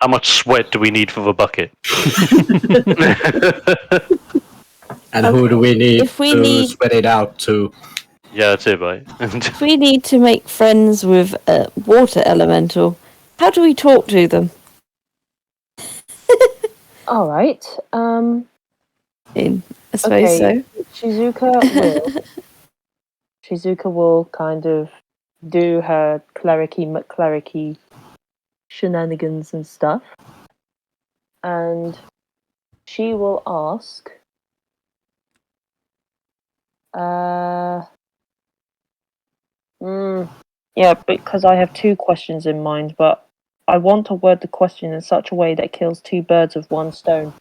[SPEAKER 6] How much sweat do we need for the bucket?
[SPEAKER 1] And who do we need
[SPEAKER 5] If we
[SPEAKER 1] to
[SPEAKER 5] need-
[SPEAKER 1] spread it out to?
[SPEAKER 6] Yeah, that's it, right?
[SPEAKER 5] If we need to make friends with a water elemental, how do we talk to them?
[SPEAKER 7] All right.
[SPEAKER 5] I suppose so.
[SPEAKER 7] Shizuka will kind of do her clericy shenanigans and stuff, and she will ask, yeah, because I have two questions in mind, but I want to word the question in such a way that kills two birds with one stone.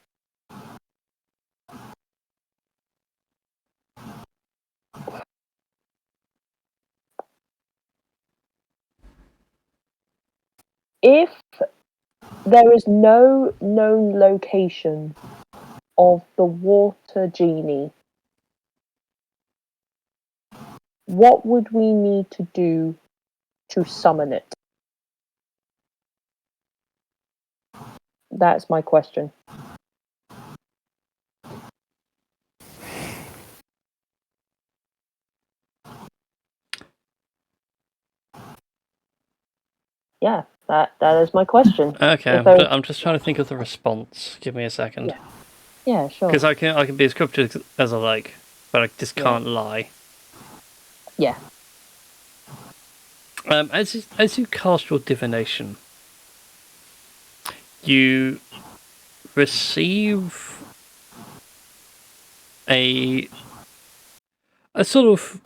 [SPEAKER 7] If there is no known location of the water genie, what would we need to do to summon it? That's my question. Yeah, that is my question.
[SPEAKER 3] Okay,
[SPEAKER 7] If there-
[SPEAKER 3] I'm just trying to think of the response. Give me a second,
[SPEAKER 7] Yeah, sure.
[SPEAKER 3] because I can be as cryptic as I like, but I just
[SPEAKER 7] Yeah.
[SPEAKER 3] can't lie.
[SPEAKER 7] Yeah.
[SPEAKER 3] As you cast your divination, you receive a sort of,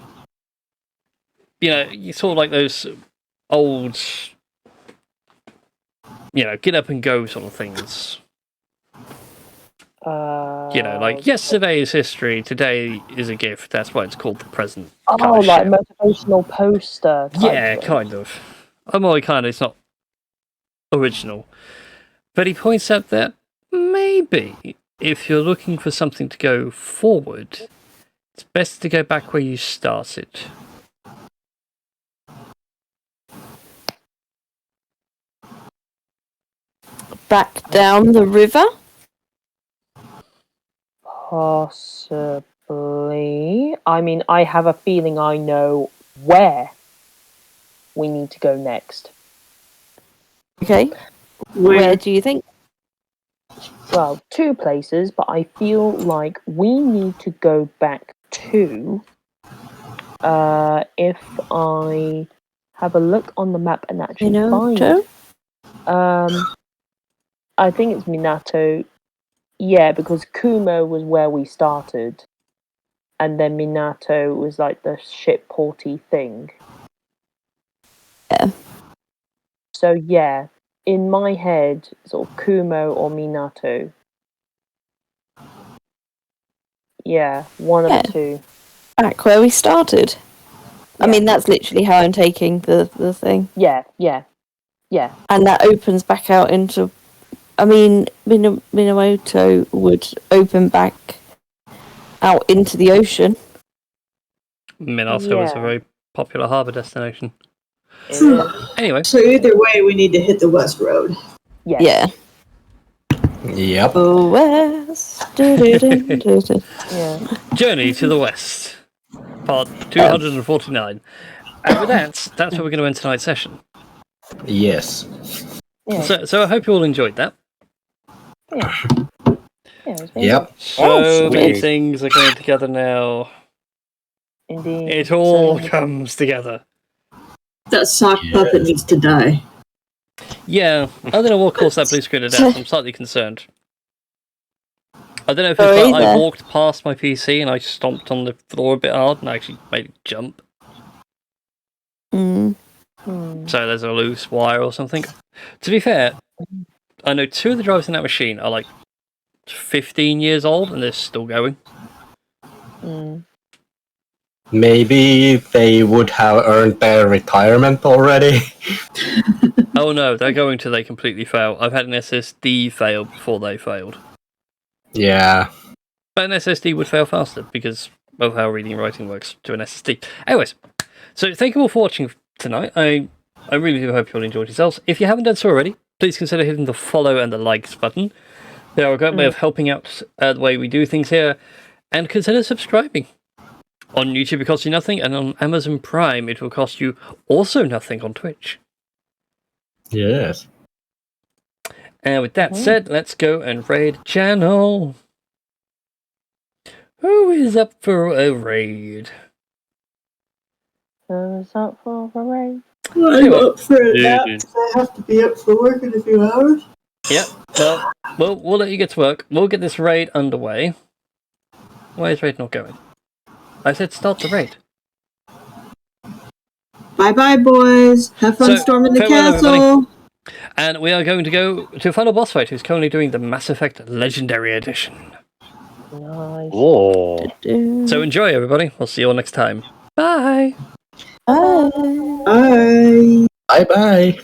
[SPEAKER 3] you sort of like those old, get up and go sort of things. Like yesterday is history, today is a gift. That's why it's called the present.
[SPEAKER 7] Oh,
[SPEAKER 3] kind of
[SPEAKER 7] like
[SPEAKER 3] shit.
[SPEAKER 7] motivational poster. Type
[SPEAKER 3] Yeah,
[SPEAKER 7] thing.
[SPEAKER 3] kind of. I'm only kind of, it's not original. But he points out that maybe if you're looking for something to go forward, it's best to go back where you started.
[SPEAKER 5] Back down the river?
[SPEAKER 7] Possibly. I mean, I have a feeling I know where we need to go next.
[SPEAKER 5] Okay. Where do you think?
[SPEAKER 7] Well, two places, but I feel like we need to go back to. If I have a look on the map and actually find.
[SPEAKER 5] Minato?
[SPEAKER 7] I think it's Minato. Yeah, because Kumo was where we started, and then Minato was like the ship porty thing.
[SPEAKER 5] Yeah.
[SPEAKER 7] So yeah, in my head, sort of Kumo or Minato. Yeah, one of the two.
[SPEAKER 5] Back where we started. I
[SPEAKER 7] Yeah.
[SPEAKER 5] mean, that's literally how I'm taking the thing.
[SPEAKER 7] Yeah.
[SPEAKER 5] And that opens back out into... I mean, Minamoto would open back out into the ocean.
[SPEAKER 3] Minato is a
[SPEAKER 7] Yeah.
[SPEAKER 3] very popular harbour destination.
[SPEAKER 7] It is.
[SPEAKER 3] Anyway,
[SPEAKER 2] So either way, we need to hit the West Road.
[SPEAKER 7] Yes.
[SPEAKER 5] Yeah.
[SPEAKER 1] Yep.
[SPEAKER 5] Oh, west. Du-du-du-du-du.
[SPEAKER 7] Yeah.
[SPEAKER 3] Journey to the West, part 249. And with that's where we're going to end tonight's session.
[SPEAKER 1] Yes.
[SPEAKER 7] Yeah.
[SPEAKER 3] So I hope you all enjoyed that.
[SPEAKER 7] Yeah. Yeah, it was very
[SPEAKER 1] Yep.
[SPEAKER 3] So many
[SPEAKER 1] sweet.
[SPEAKER 3] things are coming together now.
[SPEAKER 7] good. Indeed.
[SPEAKER 3] It all
[SPEAKER 7] So-
[SPEAKER 3] comes together.
[SPEAKER 2] That sock puppet needs to die.
[SPEAKER 3] Yeah, I don't know what caused that blue screen of death. I'm slightly concerned. I don't know if it's
[SPEAKER 5] Oh,
[SPEAKER 3] like I
[SPEAKER 5] either.
[SPEAKER 3] walked past my PC and I stomped on the floor a bit hard and I actually made it jump.
[SPEAKER 5] Mm.
[SPEAKER 3] So there's a loose wire or something. To be fair, I know 2 of the drivers in that machine are like 15 years old and they're still going.
[SPEAKER 7] Mm.
[SPEAKER 1] Maybe they would have earned their retirement already.
[SPEAKER 3] Oh no, they're going till they completely fail. I've had an SSD fail before they failed.
[SPEAKER 1] Yeah.
[SPEAKER 3] But an SSD would fail faster because of how reading and writing works to an SSD. Anyways, so thank you all for watching tonight. I really do hope you all enjoyed yourselves. If you haven't done so already, please consider hitting the follow and the likes button. They are a great way of helping out the way we do things here. And consider subscribing. On YouTube it costs you nothing, and on Amazon Prime it will cost you also nothing on Twitch.
[SPEAKER 1] Yes.
[SPEAKER 3] And with that said, let's go and raid channel. Who is up for a raid?
[SPEAKER 7] Who's up for a raid?
[SPEAKER 2] I'm up for a
[SPEAKER 6] Yeah,
[SPEAKER 2] nap
[SPEAKER 6] dude.
[SPEAKER 2] 'cause I have to be up for work in a few hours.
[SPEAKER 3] Yep, well, we'll let you get to work. We'll get this raid underway. Why is raid not going? I said start the raid.
[SPEAKER 2] Bye bye, boys. Have fun
[SPEAKER 3] So,
[SPEAKER 2] storming the
[SPEAKER 3] farewell,
[SPEAKER 2] castle.
[SPEAKER 3] And we are going to go to a final boss fight, who's currently doing the Mass Effect Legendary Edition.
[SPEAKER 7] Nice.
[SPEAKER 6] Oh.
[SPEAKER 3] So enjoy, everybody. We'll see you all next time. Bye!
[SPEAKER 5] Bye.
[SPEAKER 2] Bye.
[SPEAKER 1] Bye bye.